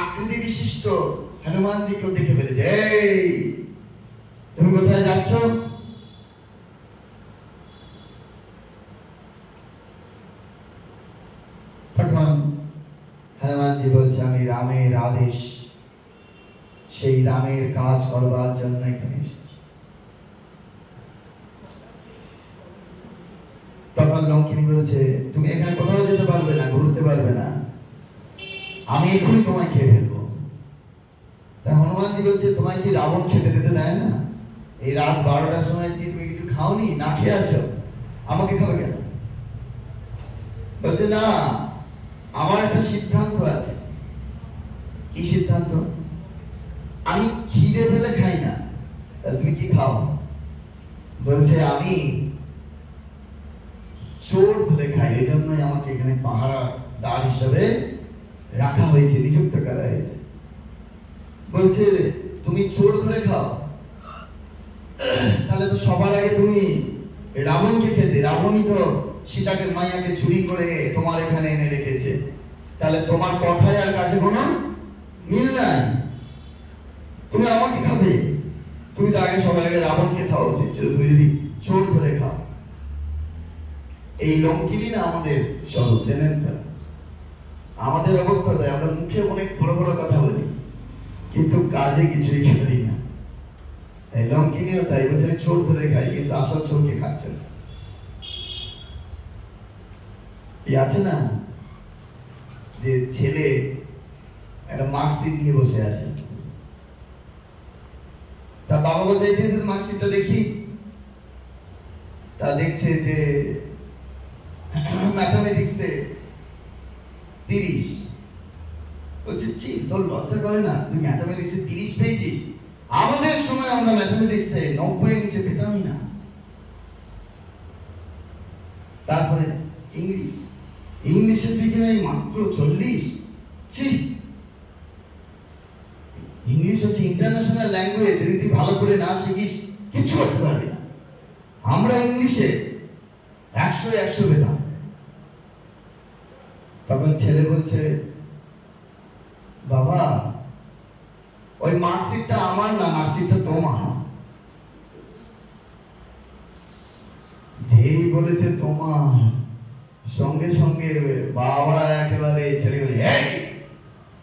আকৃতি বিশিষ্ট হনুমানজিকেও দেখে ফেলেছে। এই তুমি কোথায় যাচ্ছ? তখন হনুমানজি বলছে, আমি রামের আদেশ, সেই রামের কাজ করবার জন্য এখানে এসেছি। তখন লঙ্কিনী বলেছে, তুমি এখানে কোথাও যেতে পারবে না, ঘুরতে পারবে না, আমি এখনই তোমায় খেয়ে ফেলবো। তা হনুমানজি বলছে, তোমায় কি রাবণ খেতে দিতে দেয় না? এই রাত 12টার সময় কি তুমি কিছু খাওনি, না খেয়ে আছো, আমাকে খাবে কেন? বলছে, না, আমার একটা সিদ্ধান্ত আছে। কি সিদ্ধান্ত? আমি খিদে পেলে খাই না। তুমি কি খাও? বলছে, আমি চোর ধরে খাই, এই জন্যই আমাকে এখানে পাহারাদার হিসাবে রাখা হয়েছে, নিযুক্ত করা হয়েছে। বলছে, তুমি চোর ধরে খাও, তাহলে তো সবার আগে তুমি রাবণকে খেতে। রাবণই তো সীতাকে, মাইয়াকে চুরি করে তোমার এখানে এনে রেখেছে, তাহলে তোমার কথায় আর কাছে কোনো মিল নাই, তুমি আমাকে খাবে। তুমি তো আগে সবার আগে রাবণকে খাওয়া উচিত ছিল, তুমি যদি চোর ধরে খাও। এই লঙ্কিনী না আমাদের স্বরূপ, জানেন তো? আমাদের অবস্থা তাই, আমরা মুখে অনেক বড় বড় কথা বলি, কিন্তু কাজে কিছুই করি না। এই লঙ্কিনীও তাই, বলছে চোর ধরে খাই, কিন্তু আসল চোরকে খাচ্ছে না। আছে না যে ছেলে একটা মার্কশিট নিয়ে বসে আছে, তার বাবা বলছে, এই মার্কশিটটা দেখি। তা দেখছে যে ম্যাথামেটিক্সে 30। বলছে, ছি, তোর লজ্জা করে না? তুই ম্যাথামেটিক্সে 30 পেয়েছিস? আমাদের সময় আমরা ম্যাথামেটিক্সে 90 এর নিচে পেতামই না। তারপরে ইংলিশে তুই কিনা মাত্র 40। ছি, ইংলিশ হচ্ছে ইন্টারন্যাশনাল ল্যাঙ্গুয়েজ, যদি তুই ভালো করে না শিখিস কিছু করতে পারবি না। আমরা ইংলিশে 100 পেতাম। তখন ছেলে বলছে, বাবা, ওই মার্কশিটটা আমার না, মার্কশিটটা তোমার। যেই বলেছে তোমার, সঙ্গে সঙ্গে বাবা একেবারে ছেলে বলে, এই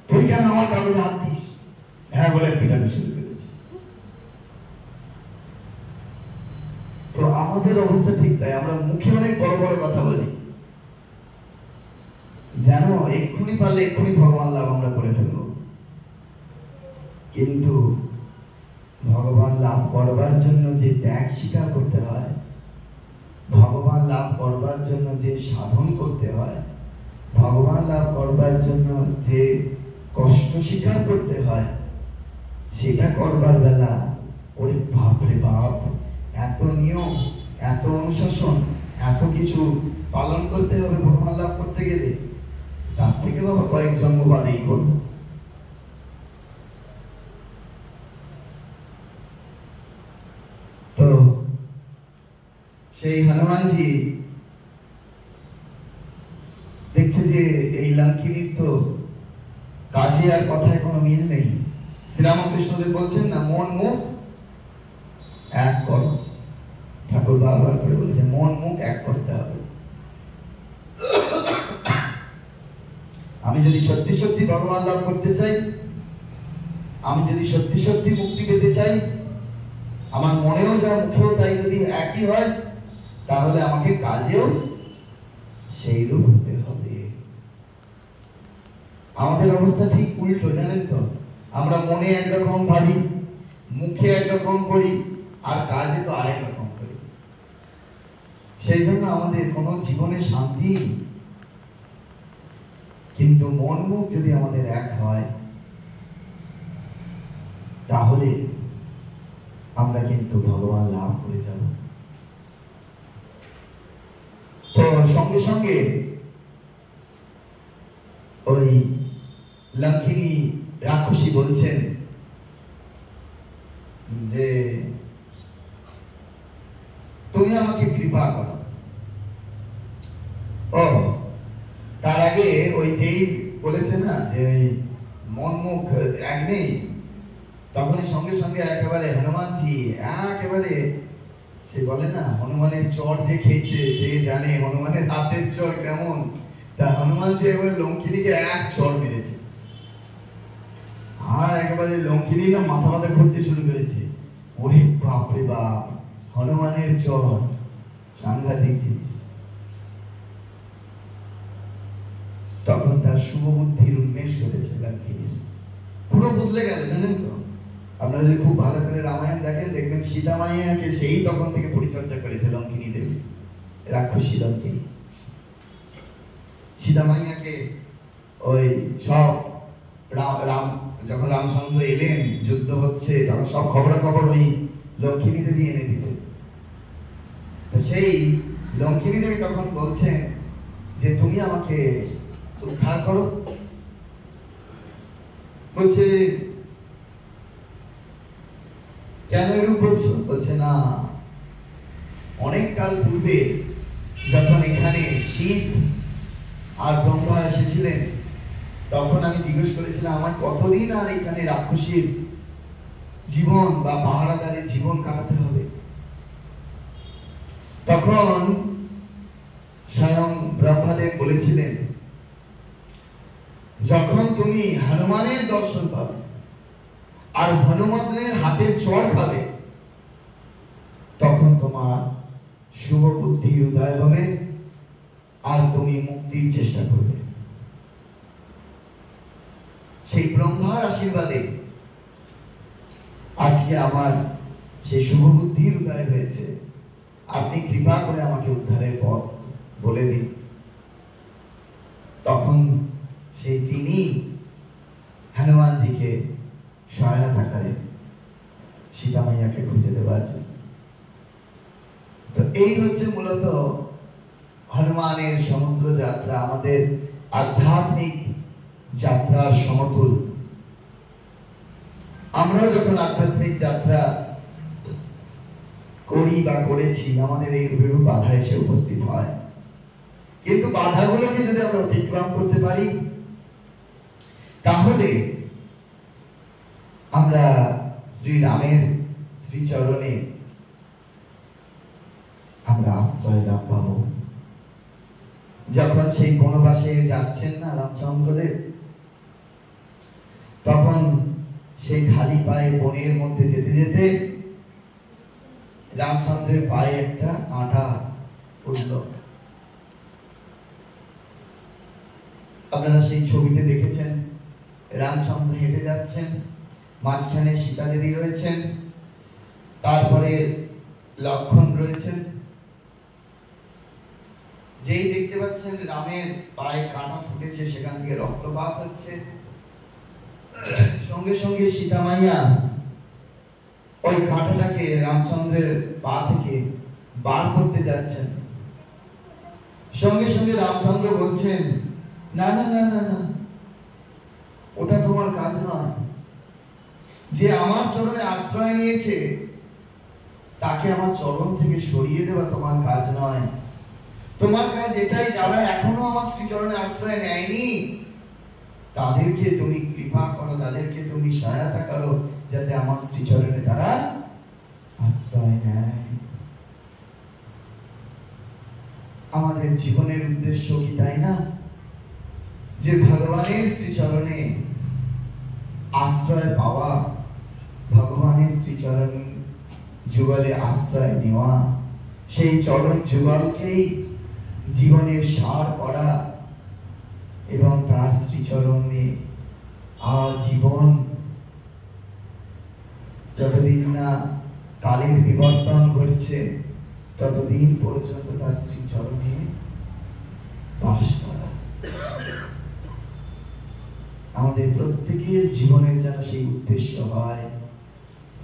তুই কেন আমার কাগজে হাত দিস? হ্যাঁ বলে পিটাতে শুরু করেছে। তো আমাদের অবস্থা ঠিক তাই, আমরা মুখে অনেক বড় বড় কথা বলি, যেন এক্ষুনি পারলে এক্ষুনি ভগবান লাভ আমরা করে ফেলব। কিন্তু ভগবান লাভ করবার জন্য যে ত্যাগ স্বীকার করতে হয়, ভগবান লাভ করবার জন্য যে সাধন করতে হয়, ভগবান লাভ করবার জন্য যে কষ্ট স্বীকার করতে হয়, সেটা করবার বেলা ওরে বাপরে বাপ, এত নিয়ম, এত অনুশাসন, এত কিছু পালন করতে হবে ভগবান লাভ করতে গেলে। তার থেকে বাবা কয়েক জন্ম বাদেই করব। তো সেই হনুমানজি দেখছে যে এই লঙ্কিনীর তো কাজে আর কথায় কোনো মিল নেই। শ্রীরামকৃষ্ণদেব বলছেন না, মন মুখ এক করো। ঠাকুর বারবার করে বলেছে, মন মুখ এক করতে হবে। আমি যদি সত্যি সত্যি ভগবান লাভ করতে চাই, আমি যদি সত্যি সত্যি মুক্তি পেতে চাই, আমার মনেও যা মুখেও তাই যদি একই হয়, তাহলে আমাকে কাজেও সেই রূপ হতে হবে। আমাদের অবস্থা ঠিক উল্টো, জানেন তো? আমরা মনে একরকম ভাবি, মুখে একরকম করি, আর কাজে তো আরেক রকম করি। সেই জন্য আমাদের কোনো জীবনে শান্তি। কিন্তু মন মুখ যদি আমাদের এক হয়, তাহলে আমরা কিন্তু ভগবান লাভ করে যাব। তো সঙ্গে সঙ্গে ওই লঙ্কিনী রাক্ষসী বলছেন যে তুমি আমাকে কৃপা করো। ও তার আগে ওই যেই বলেছে না যে ওই মন মুখ এক নেই, তখনই সঙ্গে সঙ্গে একেবারে হনুমানজি একেবারে, সে বলে না হনুমানের চর যে খেয়েছে সে জানে হনুমানের হাতের চর কেমন। তা হনুমানজি একেবারে লঙ্কিনীকে এক চর মেরেছে, আর একেবারে লঙ্কিনী না মাথা মাথা ঘুরতে শুরু করেছে। ওরে বাপ রে বাপ, হনুমানের চর সাংঘাতিক জিনিস। তখন তার শুভ বুদ্ধির উন্মেষ ঘটেছে লঙ্কিনীর, পুরো বদলে গেল, জানেন তো? আপনারা যদি খুব ভালো করে রামায়ণ দেখেন, দেখবেন সীতা মাইয়াকে সেই তখন থেকে পরিচর্যা করেছে লঙ্কিনী দেবী, রাক্ষসী লঙ্কিনী। সীতা মাইয়াকে ওই সব রাম যখন রামচন্দ্র এলেন, যুদ্ধ হচ্ছে, তখন সব খবরাখবর ওই লঙ্কিনী দেবী এনে দিল। সেই লঙ্কিনী দেবী তখন বলছেন যে তুমি আমাকে উদ্ধার করো। বলছে কেন এরকম বলছো? বলছে না, অনেক কাল পূর্বে যখন এখানে শিব আর ব্রহ্মা এসেছিলেন, তখন আমি জিজ্ঞেস করেছিলাম আমার কতদিন আর এখানে রাক্ষসীর জীবন বা পাহারাদারের জীবন কাটাতে হবে। তখন স্বয়ং ব্রহ্মাদেব বলেছিলেন যখন তুমি হনুমানের দর্শন পাবে আর হনুমানের হাতের চড় খাবে, তখন তোমার শুভ বুদ্ধি উদয় হবে আর তুমি মুক্তির চেষ্টা করবে। সেই ব্রহ্মার আশীর্বাদে আজকে আমার সেই শুভ বুদ্ধির উদয় হয়েছে। আপনি কৃপা করে আমাকে উদ্ধারের পথ বলে দিন। তখন সেই তিনি হনুমানজিকে সহায়তা করেন সীতা মাইয়াকে খুঁজে দেওয়ার জন্য। তো এই হচ্ছে মূলত হনুমানের সমুদ্র যাত্রা, আমাদের আধ্যাত্মিক যাত্রার সমতুল। আমরা যখন আধ্যাত্মিক যাত্রা করি বা করেছি, আমাদের এই রূপ বাধা এসে উপস্থিত হয়, কিন্তু বাধাগুলোকে যদি আমরা অতিক্রম করতে পারি, তাহলে আমরা শ্রীরামের শ্রীচরণে আমরা আশ্রয় লাভ পাব। যখন সেই বনবাসে যাচ্ছেন না রামচন্দ্রদেব, তখন সেই খালি পায়ে বনের মধ্যে যেতে যেতে রামচন্দ্রের পায়ে একটা কাঁটা উঠল। আপনারা সেই ছবিতে দেখেছেন, রামচন্দ্র হেঁটে যাচ্ছেন, মাঝখানে সীতা দেবী রয়েছেন, তারপরে লক্ষ্মণ রয়েছেন। যেই দেখতে পাচ্ছেন রামের পায়ে কাঁটা ফুটেছে, সেখান থেকে রক্তপাত হচ্ছে, সঙ্গে সঙ্গে সীতা মাইয়া ওই কাঁটাটাকে রামচন্দ্রের পা থেকে বার করতে যাচ্ছেন। সঙ্গে সঙ্গে রামচন্দ্র বলছেন না না না না না, ওটা তোমার কাজ নয়। যে আমার চরণে আশ্রয় নিয়েছে তাকে আমার চরণ থেকে সরিয়ে দেওয়া তোমার কাজ নয়। তোমার কাজ এটাই, যারা এখনো আমার শ্রীচরণে আশ্রয় নেয়নি তাদেরকে তুমি কৃপা করো, তাদেরকে তুমি সহায়তা করো, যাতে আমার শ্রীচরণে তারা আশ্রয় নেয়। আমাদের জীবনের উদ্দেশ্য কি তাই না? যে ভগবানের শ্রীচরণে আশ্রয় পাওয়া, ভগবানের শ্রীচরণ যুগলে আশ্রয় নেওয়া, সেই চরণ যুগলকেই জীবনের সার করা এবং তার শ্রীচরণে আজীবন যতদিন না কালের বিবর্তন ঘটছে ততদিন পর্যন্ত তার শ্রীচরণে বাস করা। আমাদের প্রত্যেকের জীবনের যেন সেই উদ্দেশ্য হয়,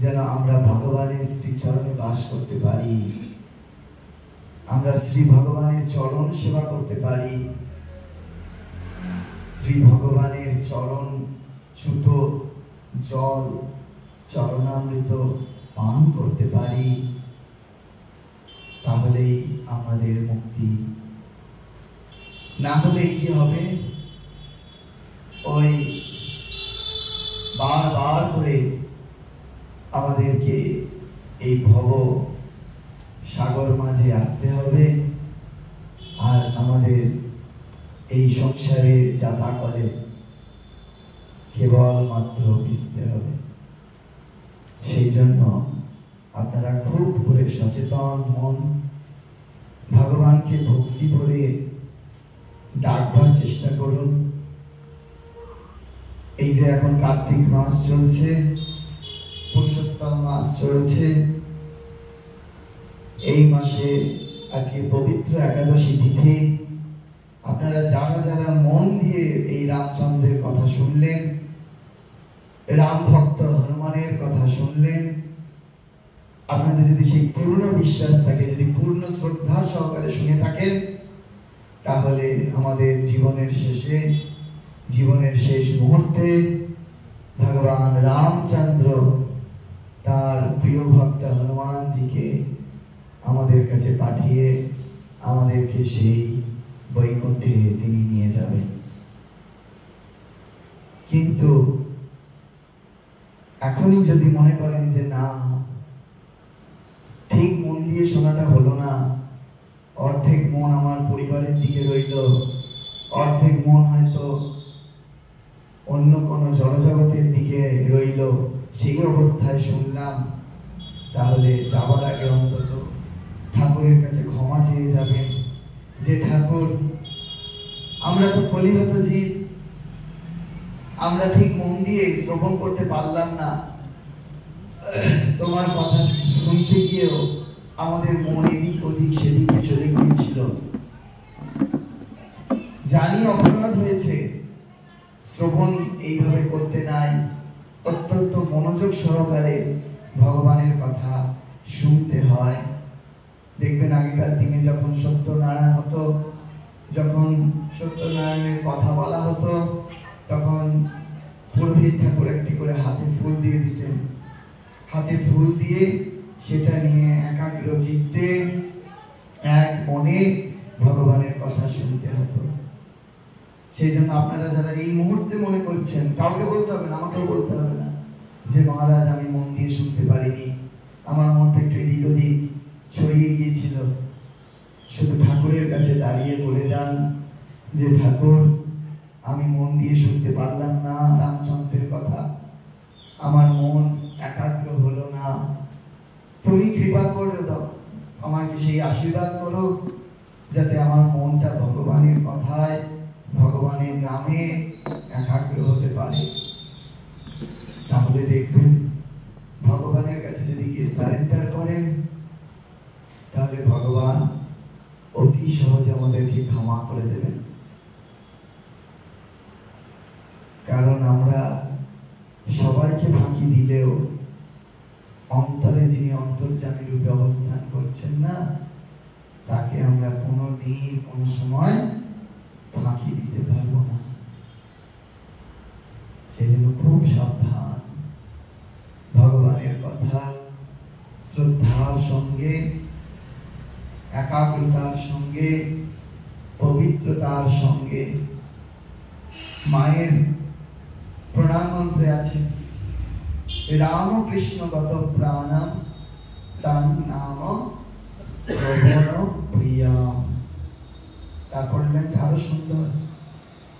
যেন আমরা ভগবানের শ্রীচরণে বাস করতে পারি, আমরা শ্রী ভগবানের চরণ সেবা করতে পারি, শ্রী ভগবানের চরণ চ্যুত জল চরণামৃত পান করতে পারি, তাহলেই আমাদের মুক্তি। না হলে কি হবে? ওই বারবার করে আমাদেরকে এই ভব সাগর মাঝে আসতে হবে, আর আমাদের এই সংসারের জাতাকলে কেবলমাত্র ভিজতে হবে। সেই জন্য আপনারা খুব করে সচেতন মন ভগবানকে ভক্তি করে ডাকবার চেষ্টা করুন। এই যে এখন কার্তিক মাস চলছে, পুরুষোত্তম মাস চলছে, এই মাসে আজকে পবিত্র একাদশী তিথি। আপনারা যারা যারা মন দিয়ে এই রামচন্দ্রের কথা শুনলেন, রাম ভক্ত হনুমানের কথা শুনলেন, আপনাদের যদি সেই পূর্ণ বিশ্বাস থাকে, যদি পূর্ণ শ্রদ্ধা সহকারে শুনে থাকেন, তাহলে আমাদের জীবনের শেষে, জীবনের শেষ মুহূর্তে ভগবান রামচন্দ্র তার প্রিয় ভক্ত হনুমানজিকে আমাদের কাছে পাঠিয়ে আমাদেরকে সেই বৈকুণ্ঠে তিনি নিয়ে যাবেন। কিন্তু এখনই যদি মনে করেন যে না, ঠিক মন দিয়ে শোনাটা হলো না, অর্ধেক মন আমার পরিবারের দিকে রইল, অর্ধেক মন হয়তো অন্য কোনো জড়জগতের দিকে রইল, সেই অবস্থায় শুনলাম, তাহলে যাওয়ার আগে অন্তত ঠাকুরের কাছে ক্ষমা চেয়ে যাবেন যে ঠাকুর, আমরা তো কলিহত জীব, আমরা ঠিক মন দিয়ে শ্রবণ করতে পারলাম না, তোমার কথা শুনতে গিয়েও আমাদের মন এদিক ওদিক সেদিকে চলে গিয়েছিল, জানি অপরাধ হয়েছে, শ্রবণ এইভাবে করতে নাই, অত্যন্ত মনোযোগ সহকারে ভগবানের কথা শুনতে হয়। দেখবেন আগেকার দিনে যখন সত্যনারায়ণ হতো, যখন সত্যনারায়ণের কথা বলা হতো, তখন পুরোহিত ঠাকুর একটি করে হাতে ফুল দিয়ে দিতেন, হাতে ফুল দিয়ে সেটা নিয়ে একাগ্র চিত্তে এক মনে ভগবানের কথা শুনতে হতো। সেই জন্য আপনারা যারা এই মুহূর্তে মনে করছেন, কাউকে বলতে হবে না, আমাকেও বলতে হবে না যে মহারাজ আমি মন দিয়ে শুনতে পারিনি, আমার মনটা একটু এদিক ওদিক ছড়িয়ে গিয়েছিল, শুধু ঠাকুরের কাছে দাঁড়িয়ে বলে যান যে ঠাকুর আমি মন দিয়ে শুনতে পারলাম না রামচন্দ্রের কথা, আমার মন একাগ্র হলো না, তুমি কৃপা করে দাও, আমাকে সেই আশীর্বাদ করো যাতে আমার মনটা ভগবানের কথায়, ভগবানের নামে একাগ্র হতে পারে। তাহলে দেখবেন ভগবানের কাছে যদি গিয়ে সারেন্ডার করেন, তাহলে ভগবান অতি সহজে আমাদেরকে ক্ষমা করে দেবেন। কারণ আমরা সবাইকে ফাঁকি দিলেও অন্তরে যিনি অন্তর্যামী রূপে অবস্থান করছেন না, তাকে আমরা কোনোদিন কোনো সময় ফাঁকি দিতে পারবো না। সেই জন্য খুব সাবধান, ভগবানের কথা শ্রদ্ধার সঙ্গে, একাগ্রতার সঙ্গে, পবিত্রতার সঙ্গে। মায়ের প্রণাম মন্ত্রে আছে রামকৃষ্ণ গত প্রাণম তান নাম শ্রবণ প্রিয়ম। তারপর আরো সুন্দর,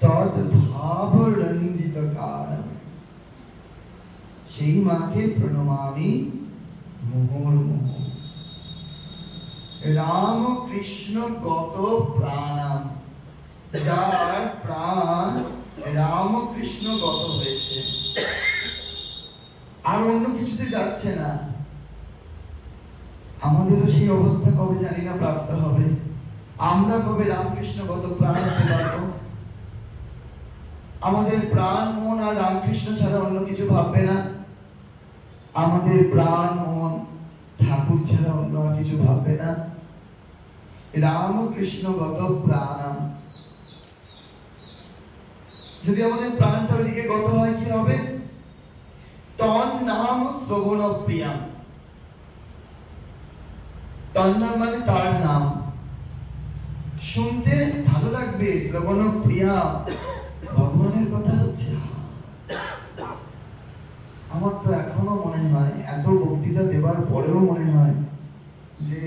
তদ সেই মাকে প্রণমামি মুহুর্মুহু। রাম কৃষ্ণ গত প্রাণাম, যার প্রাণ রাম কৃষ্ণ গত হয়েছে, আর অন্য কিছুতে যাচ্ছে না। আমাদেরও সেই অবস্থা কবে জানি না প্রাপ্ত হবে। আমরা কবে রামকৃষ্ণ গত প্রাণ হতে পারবো? আমাদের প্রাণ মন আর রামকৃষ্ণ ছাড়া অন্য কিছু ভাববে না। আমাদের প্রাণ মন ঠাকুর ছাড়া অন্য আর কিছু ভাববে না। রামকৃষ্ণ গত প্রাণাম। যদি আমাদের প্রাণটা ওইদিকে গত হয় কি হবে? তন নাম শ্রবণ প্রিয়াম। তন নাম মানে তার নাম শুনতে ভালো লাগবে। শ্রবণ প্রিয়াম, ভগবানের কথা হচ্ছে। আমার তো এখনো মনে হয়, এত বক্তৃতা দেবার পরেও মনে হয় যে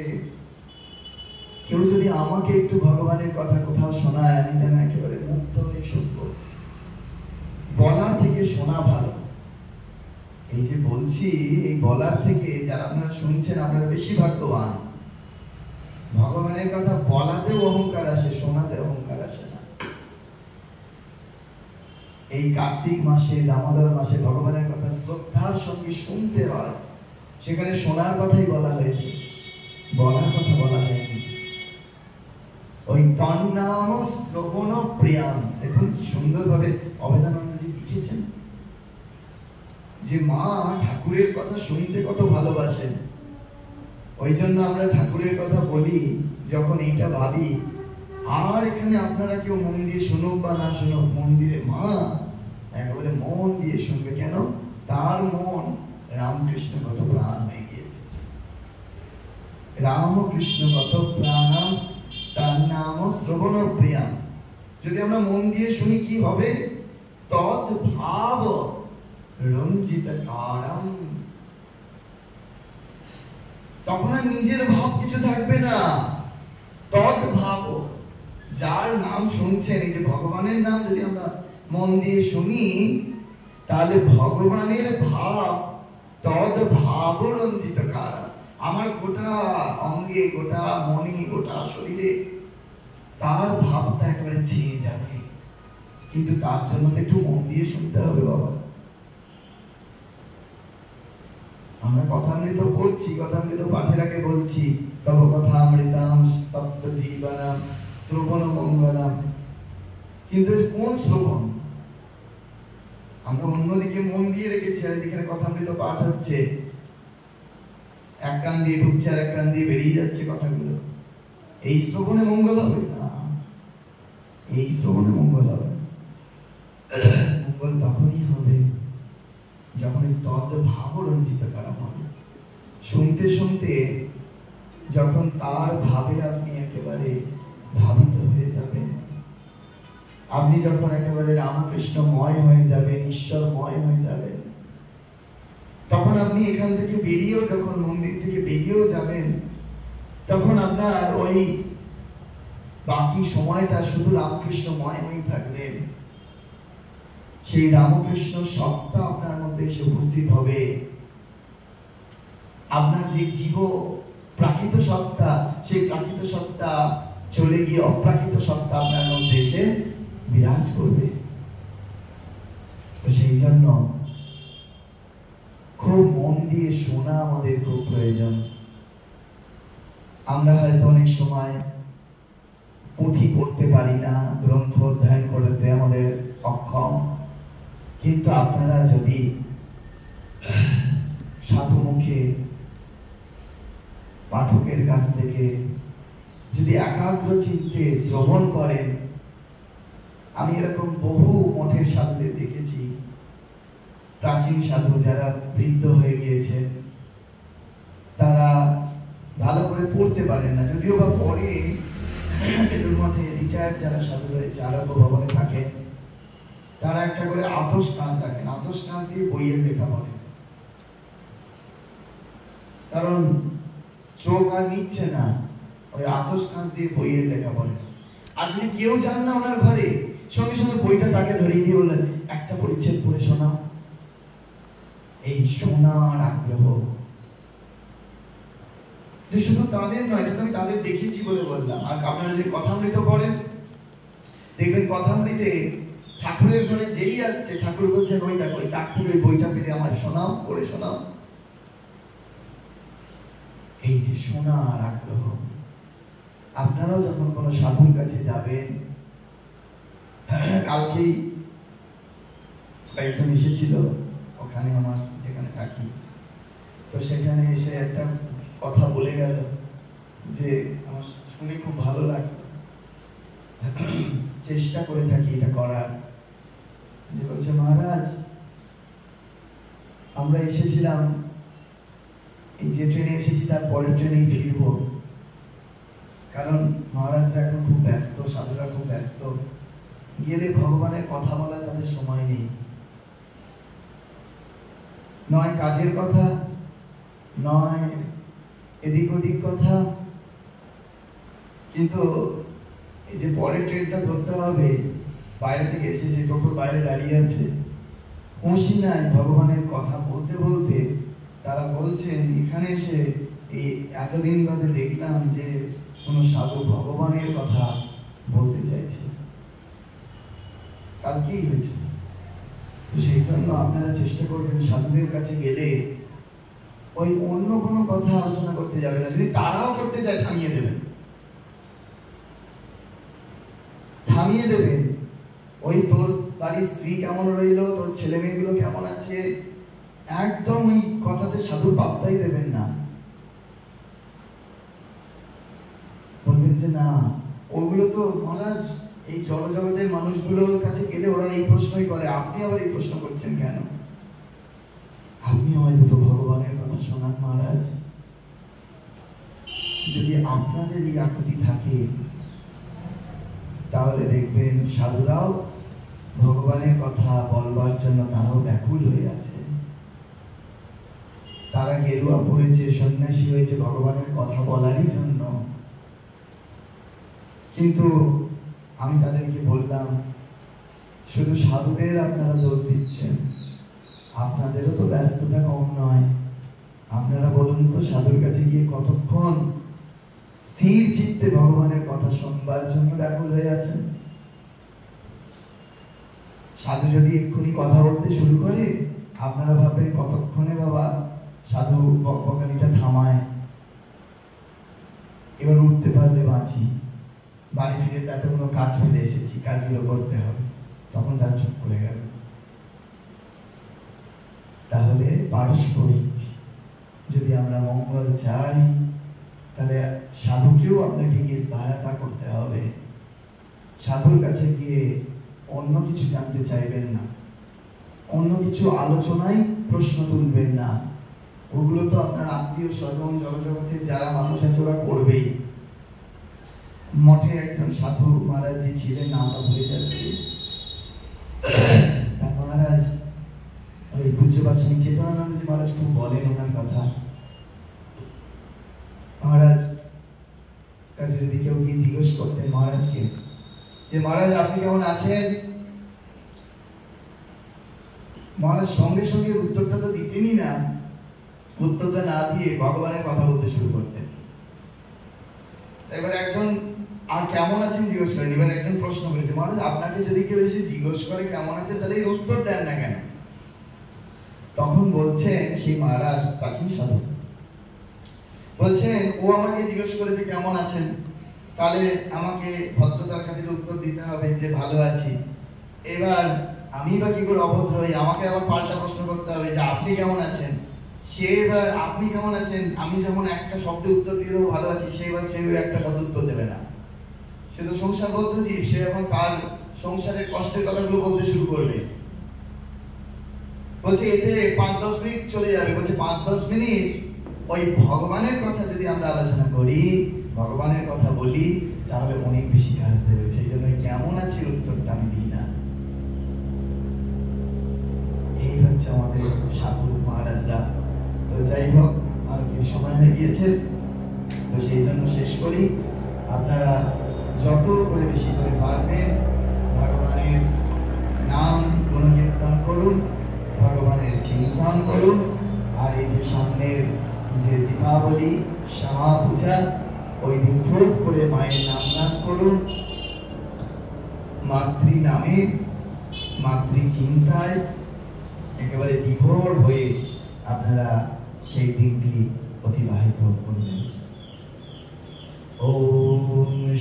কেউ যদি আমাকে একটু ভগবানের কথা কোথাও শোনায়, আমি যেন একেবারে মুক্ত হয়ে শুনবো। বলার থেকে শোনা ভালো। এই যে বলছি, এই বলার থেকে যারা আপনারা শুনছেন আপনারা বেশি ভাগ্যবান। ভগবানের কথা বলাতেও অহংকার আসে, শোনাতে অহংকার আসে না। এই কার্তিক মাসে, দামোদর মাসে ভগবানের কথা শ্রদ্ধার সঙ্গে শুনতে হয়। সেখানে শোনার কথাই বলা হয়েছে, বলার কথা বলা হয়নি। ওই তন্নাম শ্রবণ প্রিয়াম, দেখুন কি সুন্দরভাবে অভেদানন্দজি লিখেছেন যে মা ঠাকুরের কথা শুনতে কত ভালোবাসেন। ওই জন্য আমরা ঠাকুরের কথা বলি যখন এইটা ভাবি, আর এখানে আপনারা কেউ মন দিয়ে শুনুক বা না শুনুক, মন্দিরে মা একেবারে মন দিয়ে শুনবে। কেন? তার মন রামকৃষ্ণ কত প্রাণ হয়ে গিয়েছে। রামকৃষ্ণ কত প্রাণাম, তার নাম শ্রবণ প্রিয়াম। যদি আমরা মন দিয়ে শুনি কি হবে? তৎ ভাব রঞ্জিত কারম। তখন আর নিজের ভাব কিছু থাকবে না। তৎ ভাব, যার নাম শুনছেন, এই যে ভগবানের নাম যদি আমরা মন দিয়ে শুনি, তাহলে ভগবানের ভাব তৎ ভাব রঞ্জিত কারম। আমার গোটা অঙ্গে, গোটা মনে, গোটা শরীরে তার ভাবটা একেবারে ছেয়ে যাবে। কিন্তু তার জন্য তো একটু মন দিয়ে শুনতে হবে বাবা। আমরা কথামৃত পড়ছি, কথামৃত পাঠের আগে বলছি তব কথামৃতাম তপ্ত জীবনম শ্রবণ মঙ্গলম। কিন্তু কোন শ্রবণ? আমরা অন্যদিকে মন দিয়ে রেখেছি, আর এখানে কথামৃত পাঠ হচ্ছে, এক কান দিয়ে ঢুকছে আর এক কান দিয়ে বেরিয়ে যাচ্ছে কথাগুলো। এই শ্রবণে মঙ্গল হবে না। এই শ্রবণে মঙ্গল হবে, মঙ্গল তখনই হবে যখন এই তদ ভাব রঞ্জিত করা হবে। শুনতে শুনতে যখন তার ভাবে আপনি একেবারে ভাবিত হয়ে যাবেন, আপনি যখন একেবারে রামকৃষ্ণময় হয়ে যাবেন, ঈশ্বরময় হয়ে যাবেন, তখন আপনি এখান থেকে বেরিয়েও, যখন মন্দির থেকে বেরিয়েও যাবেন, তখন আপনার ওই বাকি সময়টা শুধু রামকৃষ্ণময় হয়ে থাকবেন। সেই রামকৃষ্ণ সত্তা আপনার মধ্যে এসে উপস্থিত হবে। আপনার যে জীব প্রাকৃত সত্তা, সেই প্রাকৃত সত্তা চলে গিয়ে অপ্রাকৃত সত্তা আপনার মধ্যে এসে বিরাজ করবে। তো সেই জন্য খুব মন দিয়ে শোনা আমাদের খুব প্রয়োজন। আমরা হয়তো অনেক সময় পুঁথি পড়তে পারি না, গ্রন্থ অধ্যয়ন করতে আমাদের অক্ষম, কিন্তু আপনারা যদি সাধু মুখে পাঠকের কাছ থেকে যদি একাগ্র চিত্তে শ্রবণ করেন, আমি এরকম বহু মঠের সাধুদের দেখেছি, প্রাচীন সাধু যারা বৃদ্ধ হয়ে গিয়েছেন, তারা ভালো করে পড়তে পারেন না, যদিও বা পরে বেলুড় মঠে রিটায়ার্ড যারা সাধু রয়েছে, আরোগ্য ভবনে থাকেন, তারা একটা করে আতস কাঁচ রাখেন, আতস কাঁচ দিয়ে বইয়ের লেখা পড়ে। কারণ চোখ আর নিচ্ছে না, ওই আতস কাঁচ দিয়ে বইয়ের লেখা পড়ে। আর যদি কেউ যান না ওনার ঘরে, সঙ্গে সঙ্গে বইটা তাকে ধরিয়ে দিয়ে বললেন একটা পরিচ্ছেদ পড়ে শোনাও। এই শোনার আগ্রহ। শুধু তাদের নয়, এটা আমি তাদের দেখেছি বলে বললাম। আর আপনারা যে কথামৃত পড়েন, দেখবেন কথামৃতে ঠাকুরের ঘরে যেই আসছে, ঠাকুর বলছেন ওই দেখো ওই ঠাকুরের বইটা পেলে আমার শোনাও, করে শোনাও। এই যে শোনার আগ্রহ, আপনারাও যখন কোনো সাধুর কাছে যাবেন, কালকেই একজন এসেছিল ওখানে আমার যেখানে থাকি, তো সেখানে এসে একটা কথা বলে গেল যে আমার শুনে খুব ভালো লাগলো, চেষ্টা করে থাকি এটা করার। যে বলছে, মহারাজ আমরা এসেছিলাম, এই যে ট্রেনে এসেছি তার পরের ট্রেনেই ফিরবো, কারণ মহারাজরা এখন খুব ব্যস্ত, সাধুরা খুব ব্যস্ত, গেলে ভগবানের কথা বলার তাদের সময় নেই, নয় কাজের কথা, নয় এদিক ওদিক কথা। কিন্তু এই যে পরের ট্রেনটা ধরতে হবে, বাইরে থেকে এসেছে, টোটোর বাইরে দাঁড়িয়ে আছে, খুশি নাই ভগবানের কথা বলতে বলতে। তারা বলছেন এখানে এসে এই এতদিন বাদে দেখলাম যে কোন সাধু ভগবানের কথা বলতে চাইছে, কালকেই হয়েছে। তো সেই জন্য আপনারা চেষ্টা করবেন সাধুদের কাছে গেলে ওই অন্য কোনো কথা আলোচনা করতে যাবে না। যদি তারাও করতে চায়, থামিয়ে দেবেন, থামিয়ে দেবেন। ওই তোর বাড়ির স্ত্রী কেমন রইলো, তোর ছেলে মেয়েগুলো কেমন আছে, একদম ওই কথাতে সাধু পাত্তাই দেবেন না। বলবেন যে না, ওগুলো তো মহারাজ এই জড়জগতের মানুষগুলোর কাছে গেলে ওরা এই প্রশ্নই করে, আপনি আবার এই প্রশ্ন করছেন কেন? আপনি হয়তো তো ভগবানের কথা শোনান মহারাজ। যদি আপনাদের এই আকুতি থাকে, তাহলে দেখবেন সাধুরাও ভগবানের কথা বলবার জন্য তারাও ব্যাকুল হয়ে আছে। তারা গেরুয়া পড়েছে, সন্ন্যাসী হয়েছে ভগবানের কথা বলারই জন্য। কিন্তু আমি তাদেরকে বললাম, শুধু সাধুদের আপনারা দোষ দিচ্ছেন, আপনাদেরও তো ব্যস্ততা কম নয়। আপনারা বলুন তো, সাধুর কাছে গিয়ে কতক্ষণ স্থির চিত্তে ভগবানের কথা শুনবার জন্য ব্যাকুল হয়ে আছেন? সাধু যদি এক্ষুনি কথা বলতে শুরু করে, আপনারা ভাববেন কতক্ষণে বাবা সাধু বকবকানিটা থামায়, এবার উঠতে পারলে বাঁচি, বাড়ি ফিরে তাতে কোনো কাজ ফেলে এসেছি, কাজগুলো করতে হবে। তখন তার চুপ করে গেল। তাহলে পারস্পরিক যদি আমরা মঙ্গল চাই, তাহলে সাধুকেও আপনাকে গিয়ে সহায়তা করতে হবে। সাধুর কাছে গিয়ে অন্য কিছু জানতে চাইবেন না, অন্য কিছু আলোচনায় প্রশ্ন তুলবেন না। ওগুলো তো আপনার আত্মীয় স্বজন জগজগতের যারা মানুষ আছে ওরা করবেই। মঠে একজন সাধু মহারাজ জি ছিলেন, নামটা ভুলে যাচ্ছি, মহারাজ ওই পূজ্যপাশামী চেতনানন্দজি মহারাজ খুব বলেন ওনার কথা। মহারাজ কাছে যদি কেউ গিয়ে জিজ্ঞেস করতেন মহারাজকে যে মহারাজ আপনি কেমন আছেন, মহারাজ সঙ্গে সঙ্গে উত্তরটা তো দিতেনই না, উত্তরটা না দিয়ে ভগবানের কথা বলতে শুরু করতেন। এবার একজন আর কেমন আছেন জিজ্ঞেস করেন, এবার একজন প্রশ্ন করেছে, মহারাজ আপনাকে যদি কেউ এসে জিজ্ঞেস করে কেমন আছে, তাহলে এই উত্তর দেন না কেন? তখন বলছেন সেই মহারাজ, প্রাচীন সাধু বলছেন, ও আমাকে জিজ্ঞেস করেছে কেমন আছেন, তাহলে আমাকে ভদ্রতার খাতিরে উত্তর দিতে হবে যে ভালো আছি। এবার আমি বা কি করে অভদ্র হই, আমাকে আবার পাল্টা প্রশ্ন করতে হবে যে আপনি কেমন আছেন। সে এবার আপনি কেমন আছেন, আমি যখন একটা শব্দে উত্তর দিয়ে দেবো ভালো আছি, সে এবার একটা শব্দ উত্তর দেবে না। সে তো সংসারবদ্ধ জীব, সে এখন তার সংসারের কষ্টের কথাগুলো বলতে শুরু করবে। বলছে এতে 5-10 মিনিট চলে যাবে। বলছে 5-10 মিনিট ওই ভগবানের কথা যদি আমরা আলোচনা করি, ভগবানের কথা বলি, তাহলে অনেক বেশি কাজ দেবে। সেই জন্য কেমন আছে উত্তরটা আমি দিই না। এই হচ্ছে আমাদের সাধু মহারাজরা। তো যাই হোক, আর কি সময় হয়ে গিয়েছে, তো সেই জন্য শেষ করি। আপনারা যত করে বেশি করে পারবেন ভগবানের নাম গুণকীর্তন করুন, ভগবানের চিন্তন করুন, আর এই যে সামনের যে দীপাবলি, শ্যামা পূজা, ওই দিন খুব করে মায়ের নাম গান করুন, মাতৃ নামে মাতৃ চিন্তায় একেবারে বিভোর হয়ে আপনারা সেই দিনটি অতিবাহিত করবেন। ওম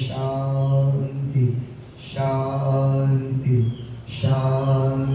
শান্তি শান্তি শান্তি।